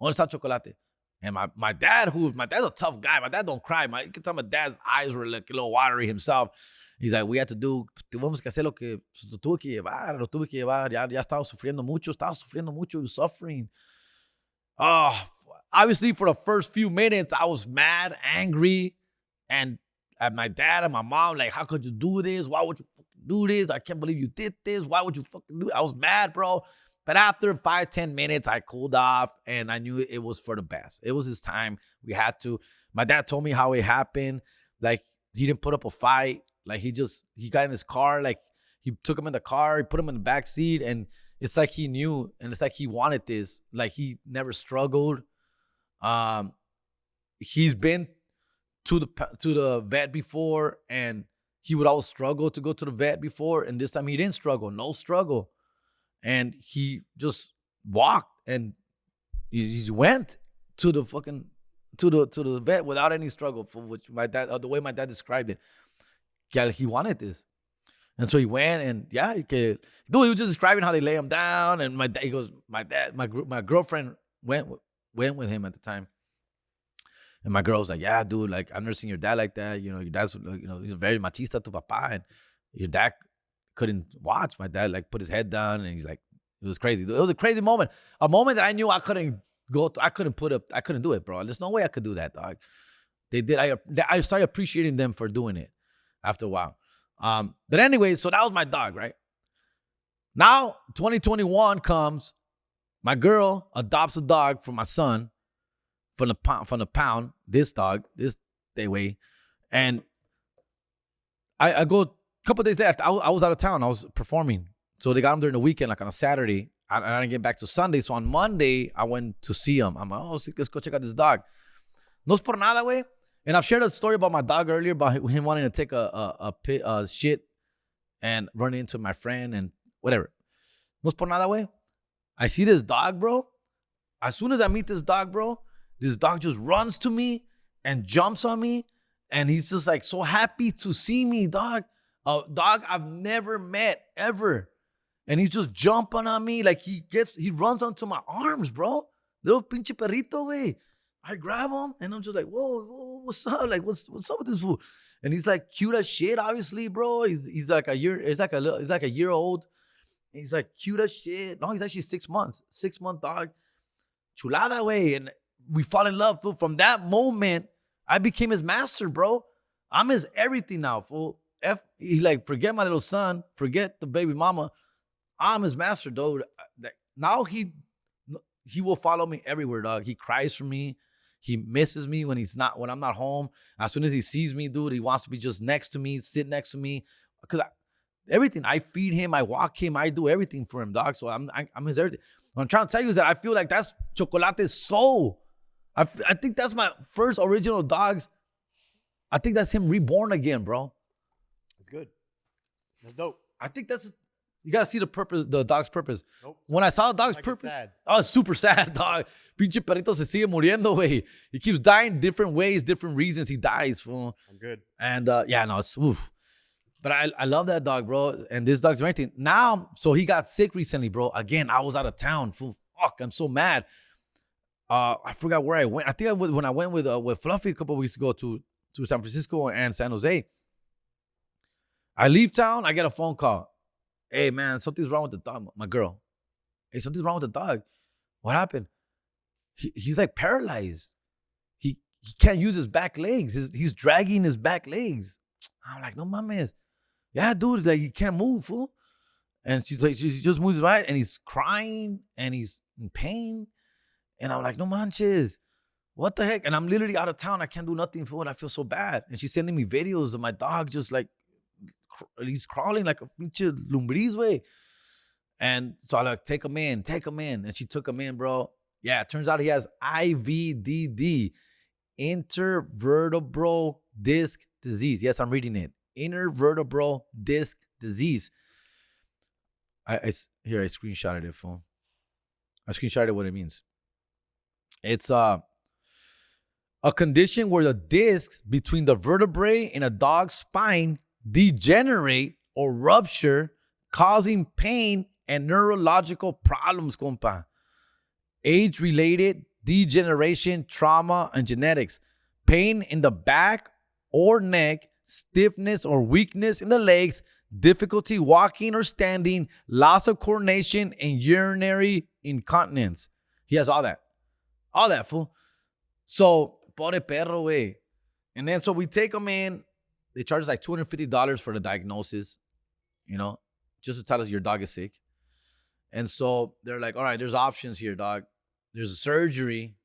¿Dónde está Chocolate? And my dad's a tough guy. My dad don't cry. You can tell my dad's eyes were like a little watery himself. He's like, tuvimos que hacer lo que lo tuve que llevar. Ya estaba sufriendo mucho. He was suffering. Obviously, for the first few minutes, I was mad, angry, and at my dad and my mom, like, how could you do this? Why would you fucking do this? I can't believe you did this. Why would you fucking do it? I was mad, bro. But after 5-10 minutes, I cooled off, and I knew it was for the best. It was his time. We had to. My dad told me how it happened. Like, he didn't put up a fight. Like, he got in his car. Like, he took him in the car. He put him in the back seat, and it's like he knew, and it's like he wanted this. Like, he never struggled. He's been to the vet before, and he would always struggle to go to the vet before, and this time he didn't struggle. No struggle. And he just walked, and he went to the fucking to the vet without any struggle, for which my dad, the way my dad described it. Yeah, he wanted this. And so he went, and yeah, he was just describing how they lay him down, and my girlfriend went with him at the time. And my girl was like, yeah, dude, like, I've never seen your dad like that. You know, your dad's, you know, he's very machista to papa, and your dad couldn't watch. My dad, like, put his head down, and he's like, it was crazy. It was a crazy moment. A moment that I knew I couldn't do it, bro. There's no way I could do that, dog. They did. I started appreciating them for doing it after a while. But anyway, so that was my dog, right? Now, 2021 comes. My girl adopts a dog for my son from the pound. This dog, this way. And I go a couple days later. I was out of town. I was performing. So they got him during the weekend, like on a Saturday. I didn't get back to Sunday. So on Monday, I went to see him. I'm like, let's go check out this dog. No es por nada, way. And I've shared a story about my dog earlier, about him wanting to take a shit and run into my friend and whatever. No es por nada, way. I see this dog, bro. As soon as I meet this dog, bro, this dog just runs to me and jumps on me. And he's just like so happy to see me, dog. A dog I've never met ever. And he's just jumping on me. Like he runs onto my arms, bro. Little pinche perrito, way. I grab him and I'm just like, whoa, what's up? Like, what's up with this fool? And he's like cute as shit, obviously, bro. He's like a year old. He's like cute as shit. No, he's actually 6 months. 6-month dog. Chulada, way. And we fall in love, fool. From that moment, I became his master, bro. I'm his everything now, fool. He's like, forget my little son. Forget the baby mama. I'm his master, dude. Now he will follow me everywhere, dog. He cries for me. He misses me when I'm not home. As soon as he sees me, dude, he wants to be just next to me, sit next to me. Because everything, I feed him, I walk him, I do everything for him, dog. So I'm his everything. What I'm trying to tell you is that I feel like that's Chocolate's soul. I think that's my first original dogs. I think that's him reborn again, bro. It's good. That's dope. I think that's... You gotta see the dog's purpose. Nope. When I saw the dog's purpose, sad. I was super sad, dog. Pinche perrito se sigue muriendo, güey. He keeps dying different ways, different reasons he dies, fool. I'm good. And yeah, no, it's oof. But I love that dog, bro. And this dog's everything. Now, so he got sick recently, bro. Again, I was out of town, fool. Fuck, I'm so mad. I forgot where I went. I think when I went with Fluffy a couple of weeks ago to San Francisco and San Jose. I leave town, I get a phone call. Hey, man, something's wrong with the dog. My girl. Hey, something's wrong with the dog. What happened? He's like paralyzed. He can't use his back legs. He's dragging his back legs. I'm like, no mames. Yeah, dude, like he can't move, fool. And she's like, she just moves right, and he's crying, and he's in pain. And I'm like, no manches. What the heck? And I'm literally out of town. I can't do nothing, fool, and I feel so bad. And she's sending me videos of my dog just like, he's crawling like a pinche lumbriz, way. And so I like, take him in. And she took him in, bro. Yeah, it turns out he has IVDD, intervertebral disc disease. Yes, I'm reading it. Intervertebral disc disease. I screenshotted it, phone. I screenshotted what it means. It's a condition where the discs between the vertebrae in a dog's spine degenerate or rupture, causing pain and neurological problems, compa. Age-related degeneration, trauma, and genetics. Pain in the back or neck, stiffness or weakness in the legs, difficulty walking or standing, loss of coordination, and urinary incontinence. He has all that. All that, fool. So, pobre perro, way. And then so we take him in. They charge us like $250 for the diagnosis, just to tell us your dog is sick. And so they're like, all right, there's options here, dog. There's a surgery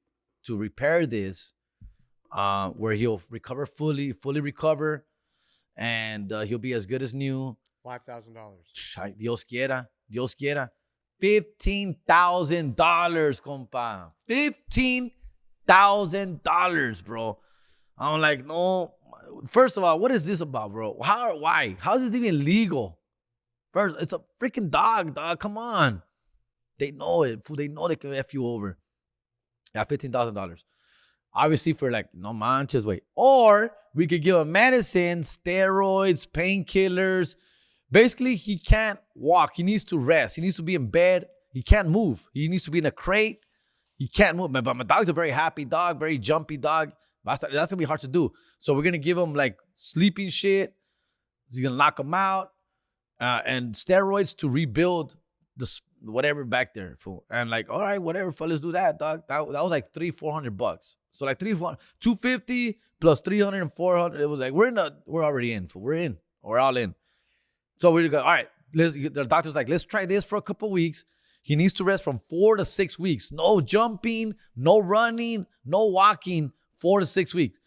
to repair this where he'll recover fully recover, and he'll be as good as new. $5,000. Dios quiera. $15,000, compa. $15,000, bro. I'm like, no. First of all, what is this about, bro? Why? How is this even legal? First, it's a freaking dog. Come on. They know it. They know they can F you over. Yeah, $15,000. Obviously for like, no manches, wait. Or we could give him medicine, steroids, painkillers. Basically, he can't walk. He needs to rest. He needs to be in bed. He can't move. He needs to be in a crate. He can't move. But my dog's a very happy dog, very jumpy dog. That's going to be hard to do. So we're going to give him like sleeping shit. He's going to knock him out. And steroids to rebuild the whatever back there, fool. And like, all right, whatever, fellas, do that, dog. That was like $300-$400. So like $250 plus $300 and $400. It was like we're already in, fool. We're all in. So we go, all right. The doctor's like, let's try this for a couple weeks. He needs to rest from 4 to 6 weeks. No jumping, no running, no walking. 4 to 6 weeks.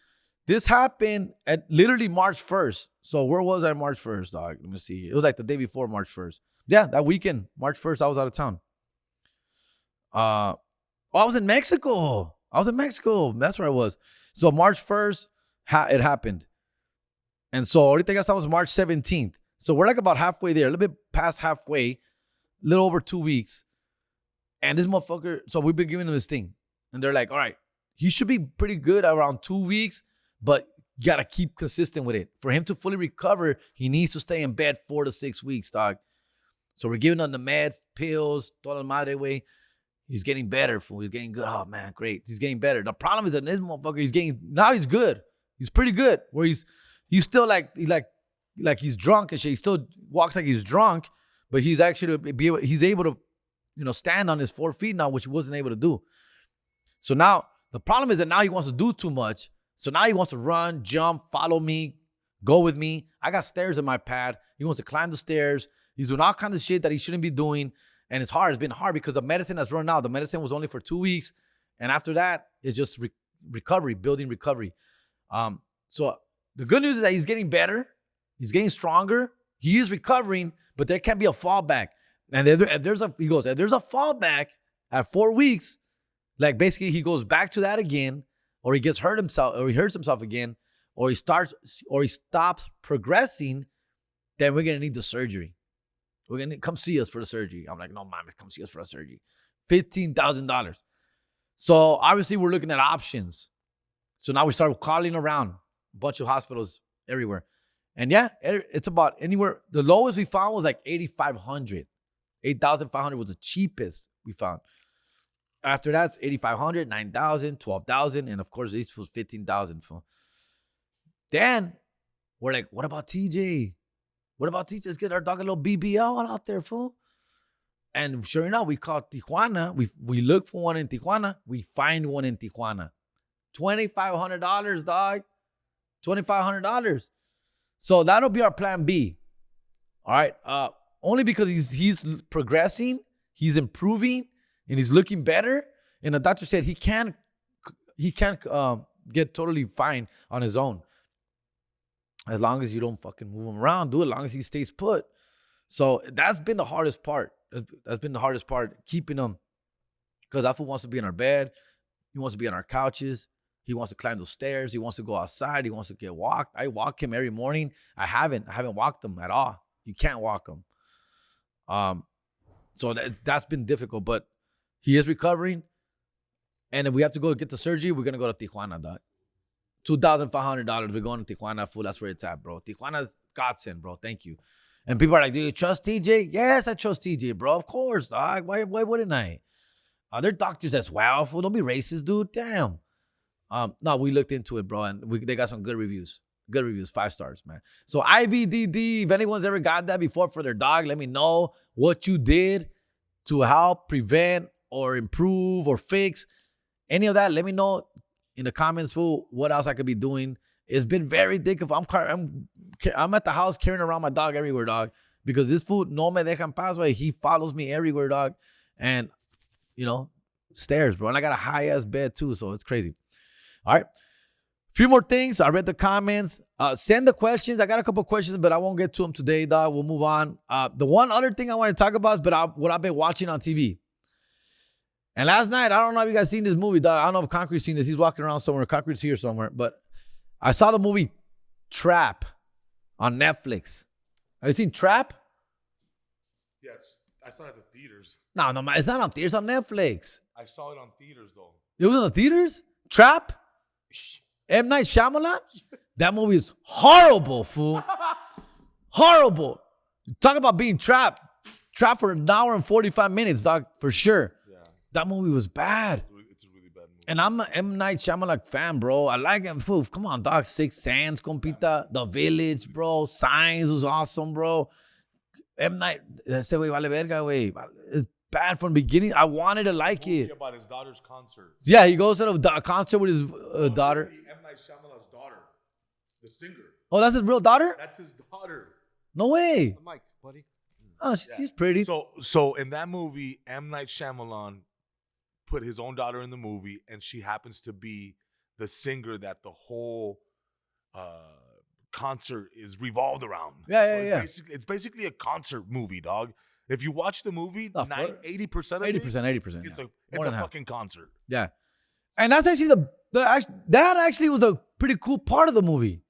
This happened at literally March 1st. So where was I March 1st, dog? Let me see. It was like the day before March 1st. Yeah, that weekend, March 1st, I was out of town. I was in Mexico. That's where I was. So March 1st, it happened. And so ahorita ya estamos March 17th. So we're like about halfway there, a little bit past halfway, a little over 2 weeks. And this motherfucker, so we've been giving him this thing. And they're like, all right, he should be pretty good around 2 weeks, but you got to keep consistent with it. For him to fully recover, he needs to stay in bed 4 to 6 weeks, dog. So we're giving him the meds, pills, toda madre way. He's getting better, fool. He's getting good. Oh, man, great. He's getting better. The problem is that this motherfucker, now he's good. He's pretty good. Where he's still like he's drunk and shit. He still walks like he's drunk, but he's actually he's able to, stand on his 4 feet now, which he wasn't able to do. So now the problem is that now he wants to do too much. So now he wants to run, jump, follow me, go with me. I got stairs in my pad. He wants to climb the stairs. He's doing all kinds of shit that he shouldn't be doing. And it's hard. It's been hard because the medicine has run out. The medicine was only for 2 weeks. And after that, it's just recovery, building recovery. So the good news is that he's getting better. He's getting stronger. He is recovering, but there can be a fallback. And if there's a fallback at 4 weeks, like basically he goes back to that again, or he gets hurt himself, or he hurts himself again, or he stops progressing, then we're gonna need the surgery. We're gonna come see us for the surgery. I'm like, no, mom, come see us for the surgery. $15,000. So obviously we're looking at options. So now we start calling around a bunch of hospitals everywhere. And yeah, it's about anywhere. The lowest we found was like 8,500. 8,500 was the cheapest we found. After that's 8,500, 9,000, 12,000, and of course this was 15,000. Then we're like, what about TJ? Let's get our dog a little BBL out there, fool. And sure enough, we called Tijuana. We looked for one in Tijuana. We find one in Tijuana. $2,500, dog. $2,500. So that'll be our plan B. All right. Only because he's progressing, he's improving, and he's looking better. And the doctor said he can't get totally fine on his own. As long as you don't fucking move him around, do it. As long as he stays put. So that's been the hardest part. That's been the hardest part, keeping him. Because that fool wants to be in our bed. He wants to be on our couches. He wants to climb those stairs. He wants to go outside. He wants to get walked. I walk him every morning. I haven't walked him at all. You can't walk him. So that's been difficult, but he is recovering. And if we have to go get the surgery, we're gonna go to Tijuana, dog. $2,500. We're going to Tijuana, fool. That's where it's at, bro. Tijuana's godsend, bro. Thank you. And people are like, do you trust TJ? Yes, I trust TJ, bro. Of course, dog. Why wouldn't I? They're doctors as well, fool. Don't be racist, dude. Damn. No, we looked into it, bro, and they got some good reviews. Good reviews, 5 stars, man. So IVDD, if anyone's ever got that before for their dog, let me know what you did to help prevent or improve or fix any of that. Let me know in the comments, fool, what else I could be doing. It's been very thick. If I'm at the house carrying around my dog everywhere, dog, because this fool no me dejan paz, way. He follows me everywhere, dog, and stairs, bro. And I got a high ass bed too, so it's crazy. All right. Few more things. I read the comments. Send the questions. I got a couple questions, but I won't get to them today, dog. We'll move on. The one other thing I want to talk about is what I've been watching on TV. And last night, I don't know if you guys seen this movie, dog. I don't know if Concrete's seen this. He's walking around somewhere. Concrete's here somewhere. But I saw the movie Trap on Netflix. Have you seen Trap? Yes, I saw it at the theaters. No, it's not on theaters. It's on Netflix. I saw it on theaters, though. It was in the theaters? Trap? M. Night Shyamalan? That movie is horrible, fool. Horrible. Talk about being trapped. Trapped for an hour and 45 minutes, dog, for sure. Yeah. That movie was bad. It's a really bad movie. And I'm an M. Night Shyamalan fan, bro. I like him, fool. Come on, dog. Six Sands, compita. The Village, bro. Signs was awesome, bro. M. Night, este güey vale verga, güey. It's bad from the beginning. I wanted to like it. About his daughter's concert. Yeah, he goes to a concert with his daughter. M. Night Shyamalan's daughter, the singer. Oh, that's his real daughter? That's his daughter. No way. I'm like, buddy. Oh, she's pretty. So in that movie, M. Night Shyamalan put his own daughter in the movie, and she happens to be the singer that the whole concert is revolved around. Yeah. It's basically a concert movie, dog. If you watch the movie, 80% of it, 80%. it's a fucking concert. Yeah. And that's actually that actually was a pretty cool part of the movie.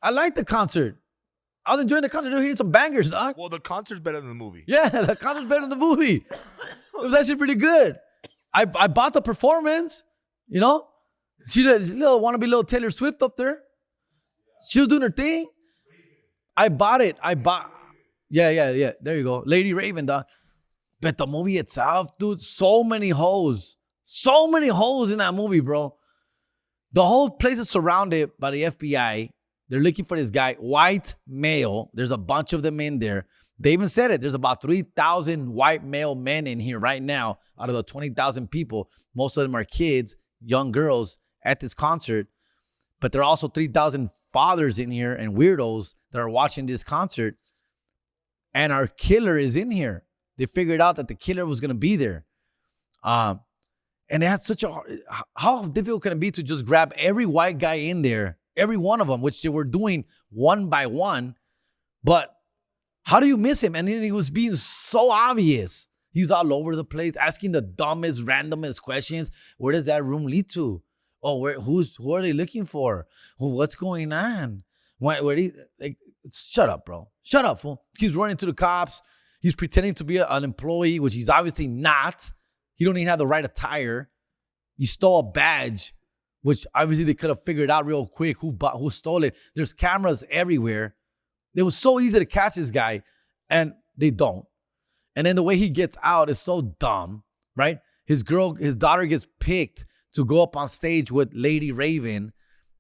I liked the concert. I was enjoying the concert. He did some bangers, dog. Well, the concert's better than the movie. Yeah, the concert's better than the movie. It was actually pretty good. I bought the performance, She want to be little Taylor Swift up there. She was doing her thing. I bought it. Yeah. There you go. Lady Raven, dog. But the movie itself, dude, so many hoes. So many hoes in that movie, bro. The whole place is surrounded by the FBI. They're looking for this guy, white male. There's a bunch of them in there. They even said it. There's about 3,000 white male men in here right now out of the 20,000 people. Most of them are kids, young girls at this concert. But there are also 3,000 fathers in here and weirdos that are watching this concert. And our killer is in here. They figured out that the killer was going to be there. And it had how difficult can it be to just grab every white guy in there, every one of them, which they were doing one by one. But how do you miss him? And then he was being so obvious. He's all over the place, asking the dumbest, randomest questions. Where does that room lead to? Oh, who are they looking for? What's going on? Shut up, bro. Shut up, fool. He's running to the cops. He's pretending to be an employee, which he's obviously not. He don't even have the right attire. He stole a badge, which obviously they could have figured out real quick who stole it. There's cameras everywhere. It was so easy to catch this guy, and they don't. And then the way he gets out is so dumb, right? His daughter gets picked to go up on stage with Lady Raven.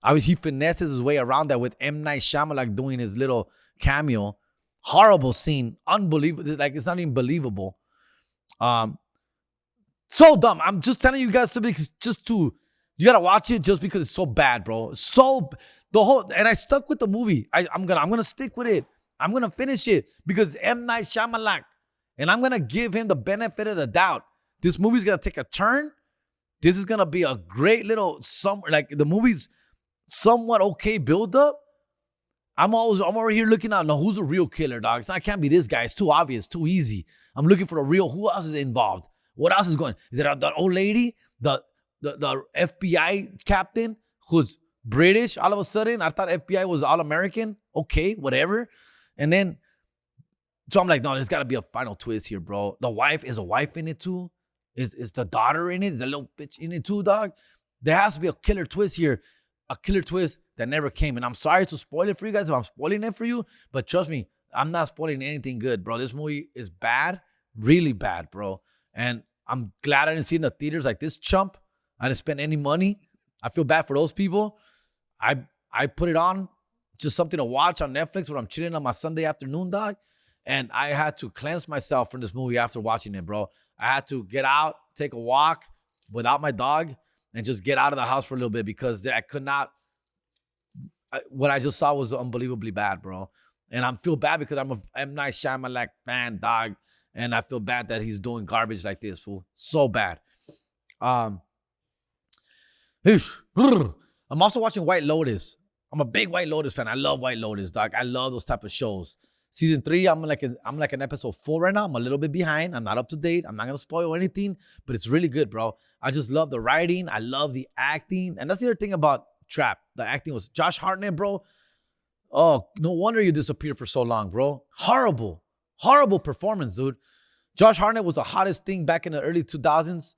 Obviously, he finesses his way around that with M. Night Shyamalan doing his little cameo. Horrible scene. Unbelievable. Like, it's not even believable. So dumb. I'm just telling you guys you gotta watch it just because it's so bad, bro. And I stuck with the movie. I'm gonna stick with it. I'm gonna finish it because M. Night Shyamalan. And I'm gonna give him the benefit of the doubt. This movie's gonna take a turn. This is gonna be a great little the movie's somewhat okay build-up. I'm over here looking out. No, who's the real killer, dog? It can't be this guy. It's too obvious, too easy. I'm looking for who else is involved? What else is going? Is it that old lady, the FBI captain who's British? All of a sudden, I thought FBI was all American. Okay, whatever. And then, so I'm like, no, there's got to be a final twist here, bro. The wife is a wife in it too. Is the daughter in it? Is the little bitch in it too, dog? There has to be a killer twist here. A killer twist that never came. And I'm sorry to spoil it for you guys if I'm spoiling it for you. But trust me, I'm not spoiling anything good, bro. This movie is bad. Really bad, bro. And I'm glad I didn't see it in the theaters like this chump. I didn't spend any money. I feel bad for those people. I put it on, just something to watch on Netflix when I'm chilling on my Sunday afternoon, dog. And I had to cleanse myself from this movie after watching it, bro. I had to get out, take a walk without my dog, and just get out of the house for a little bit because I could not. What I just saw was unbelievably bad, bro. And I feel bad because I'm a M. Night Shyamalan fan, dog. And I feel bad that he's doing garbage like this, fool. So bad. I'm also watching White Lotus. I'm a big White Lotus fan. I love White Lotus, dog. I love those type of shows. Season 3, I'm like an episode 4 right now. I'm a little bit behind. I'm not up to date. I'm not gonna spoil anything, but it's really good, bro. I just love the writing. I love the acting, and that's the other thing about Trap. The acting was Josh Hartnett, bro. Oh, no wonder you disappeared for so long, bro. Horrible performance, dude. Josh Hartnett was the hottest thing back in the early 2000s,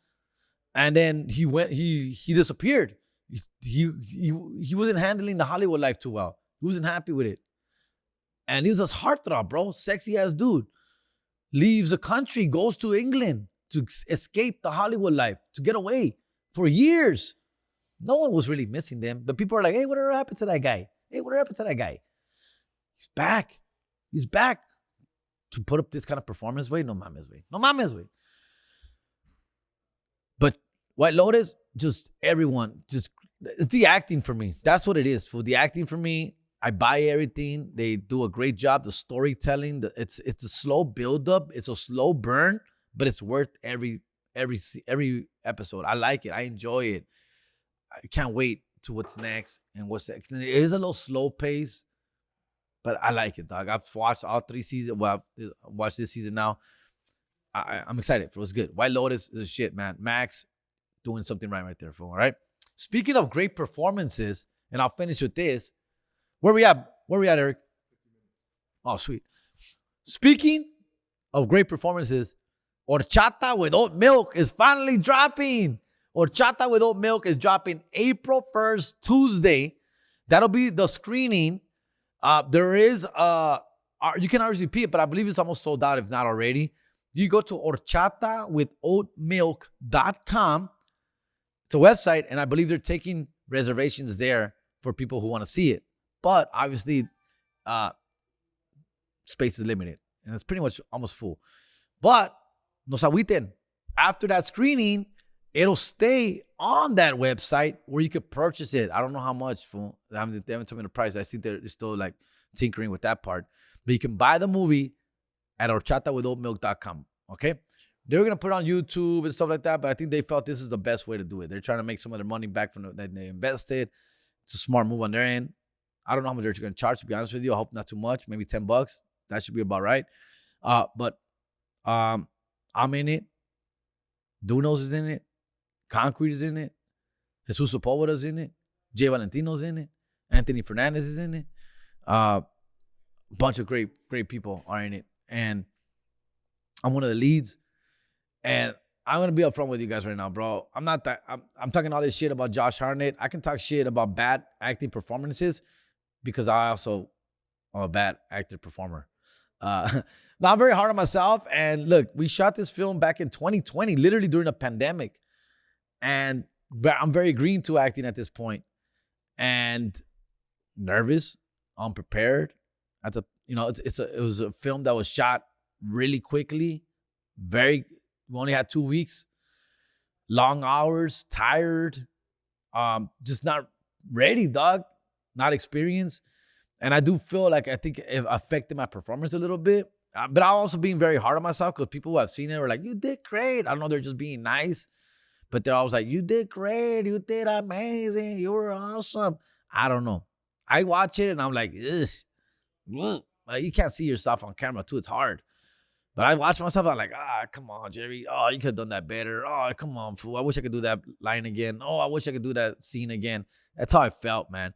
and then he disappeared. He wasn't handling the Hollywood life too well. He wasn't happy with it. And he was a heartthrob, bro. Sexy ass dude. Leaves the country, goes to England to escape the Hollywood life, to get away for years. No one was really missing them. But people are like, hey, whatever happened to that guy? Hey, whatever happened to that guy? He's back. He's back. To put up this kind of performance, way, no mames, way. No mames, way. But White Lotus, just everyone, it's the acting for me. That's what it is. For the acting for me, I buy everything. They do a great job. The storytelling, it's a slow build-up. It's a slow burn, but it's worth every episode. I like it. I enjoy it. I can't wait to what's next and what's next. It is a little slow pace, but I like it, dog. I've watched all 3 seasons. Well, I've watched this season now. I'm excited. It was good. White Lotus is a shit, man. Max doing something right there, fool. All right. Speaking of great performances, and I'll finish with this. Where we at? Where we at, Eric? Oh, sweet. Speaking of great performances, Horchata with Oat Milk is finally dropping. Horchata with Oat Milk is dropping April 1st, Tuesday. That'll be the screening. There is, you can RSVP it, but I believe it's almost sold out, if not already. You go to horchatawithoatmilk.com. It's a website, and I believe they're taking reservations there for people who want to see it. But obviously, space is limited, and it's pretty much almost full. But no se agüiten. After that screening, it'll stay on that website where you could purchase it. I don't know how much. Fool. They haven't told me the price. I think they're still like tinkering with that part. But you can buy the movie at horchatawithoatmilk.com. Okay? They were going to put it on YouTube and stuff like that, but I think they felt this is the best way to do it. They're trying to make some of their money back from that they invested. It's a smart move on their end. I don't know how much they're going to charge, to be honest with you. I hope not too much. Maybe $10. That should be about right. But I'm in it. Dunos is in it. Concrete is in it. Jesus Sepulveda's in it. Jay Valentino's in it. Anthony Fernandez is in it. A bunch of great people are in it. And I'm one of the leads. And I'm going to be upfront with you guys right now, bro. I'm talking all this shit about Josh Hartnett. I can talk shit about bad acting performances because I also am a bad actor performer. Now, I'm very hard on myself. And look, we shot this film back in 2020, literally during a pandemic. And I'm very green to acting at this point. And nervous, unprepared. It was a film that was shot really quickly. We only had 2 weeks. Long hours, tired. Just not ready, dog. Not experienced. And I do feel like I think it affected my performance a little bit. But I'm also being very hard on myself because people who have seen it were like, you did great. I don't know, they're just being nice. But they're always like, you did great. You did amazing. You were awesome. I don't know. I watch it and I'm like, ugh. Like, you can't see yourself on camera too. It's hard. But I watch myself. I'm like, come on, Jerry. Oh, you could have done that better. Oh, come on, fool. I wish I could do that line again. Oh, I wish I could do that scene again. That's how I felt, man.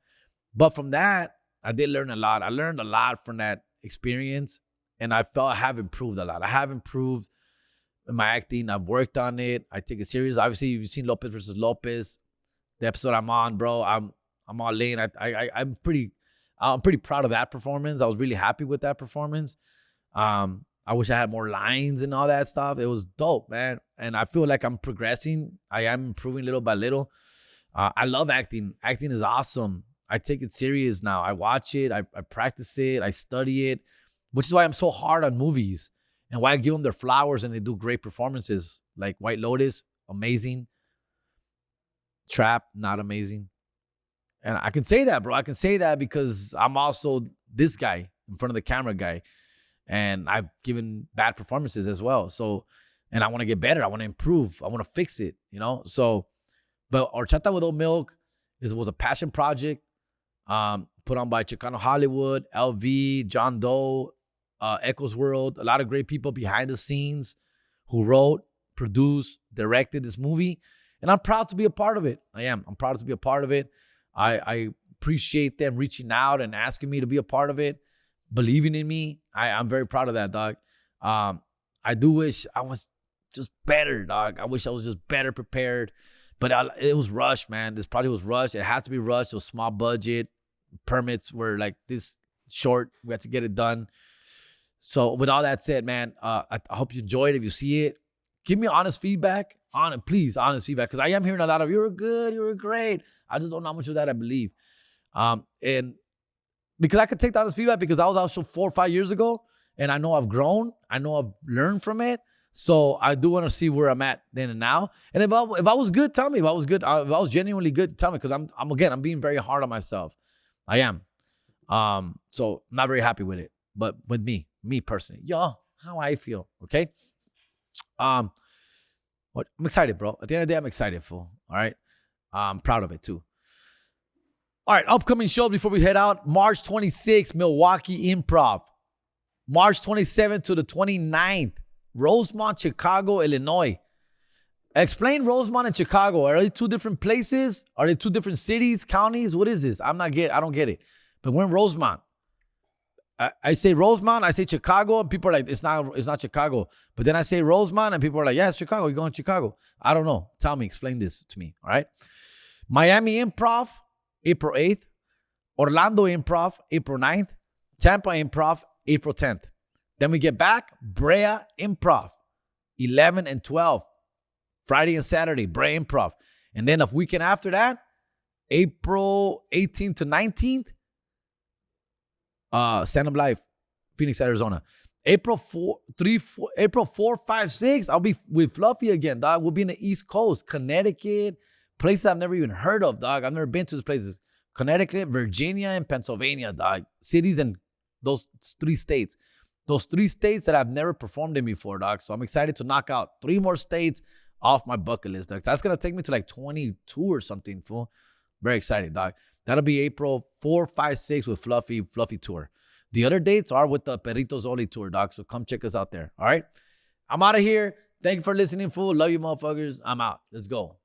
But from that, I did learn a lot. I learned a lot from that experience. And I felt I have improved a lot. I have improved in my acting. I've worked on it. I take it serious. Obviously, you've seen Lopez versus Lopez, the episode I'm on, bro. I'm all in. I'm pretty proud of that performance. I was really happy with that performance. I wish I had more lines and all that stuff. It was dope, man. And I feel like I'm progressing. I am improving little by little. I love acting. Acting is awesome. I take it serious now. I watch it. I practice it. I study it, which is why I'm so hard on movies and why I give them their flowers and they do great performances. Like White Lotus, amazing. Trap, not amazing. And I can say that, bro. I can say that because I'm also this guy in front of the camera guy. And I've given bad performances as well. So, and I want to get better. I want to improve. I want to fix it, you know? So, but Horchata with Oat Milk was a passion project put on by Chicano Hollywood, LV, John Doe, Echoes World, a lot of great people behind the scenes who wrote, produced, directed this movie. And I'm proud to be a part of it. I am. I'm proud to be a part of it. I appreciate them reaching out and asking me to be a part of it, believing in me. I'm very proud of that, dog. I do wish I was just better, dog. I wish I was just better prepared. But it was rushed, man. This project was rushed. It had to be rushed. It was small budget. Permits were like this short. We had to get it done. So with all that said, man, I hope you enjoyed it. If you see it, give me honest feedback. Please, honest feedback. Because I am hearing a lot of, you were good, you were great. I just don't know how much of that I believe. And because I could take the honest feedback because I was out 4 or 5 years ago. And I know I've grown. I know I've learned from it. So I do want to see where I'm at then and now. And if I was good, tell me. If I was good, if I was genuinely good, tell me. Because I'm being very hard on myself. I am. So I'm not very happy with it. But with me personally, how I feel. Okay. I'm excited, bro. At the end of the day, I'm excited, fool. All right. I'm proud of it too. All right. Upcoming shows before we head out. March 26th, Milwaukee Improv. March 27th to the 29th, Rosemont, Chicago, Illinois. Explain Rosemont and Chicago. Are they two different places? Are they two different cities, counties? What is this? I don't get it. But we're in Rosemont. I say Rosemont, I say Chicago, and people are like, it's not Chicago. But then I say Rosemont, and people are like, yeah, it's Chicago. You're going to Chicago. I don't know. Tell me, explain this to me. All right. Miami Improv, April 8th. Orlando Improv, April 9th. Tampa Improv, April 10th. Then we get back, Brea Improv, 11 and 12. Friday and Saturday, Brea Improv. And then a weekend after that, April 18th to 19th, Stand Up Live, Phoenix, Arizona. April 4, 5, 6, I'll be with Fluffy again, dog. We'll be in the East Coast, Connecticut, places I've never even heard of, dog. I've never been to these places. Connecticut, Virginia, and Pennsylvania, dog. Cities in those 3 states. Those 3 states that I've never performed in before, dog. So I'm excited to knock out 3 more states off my bucket list, dog. So that's going to take me to like 22 or something, fool. Very excited, dog. That'll be April 4, 5, 6 with Fluffy Tour. The other dates are with the Perritos Only Tour, dog. So come check us out there. All right. I'm out of here. Thank you for listening, fool. Love you, motherfuckers. I'm out. Let's go.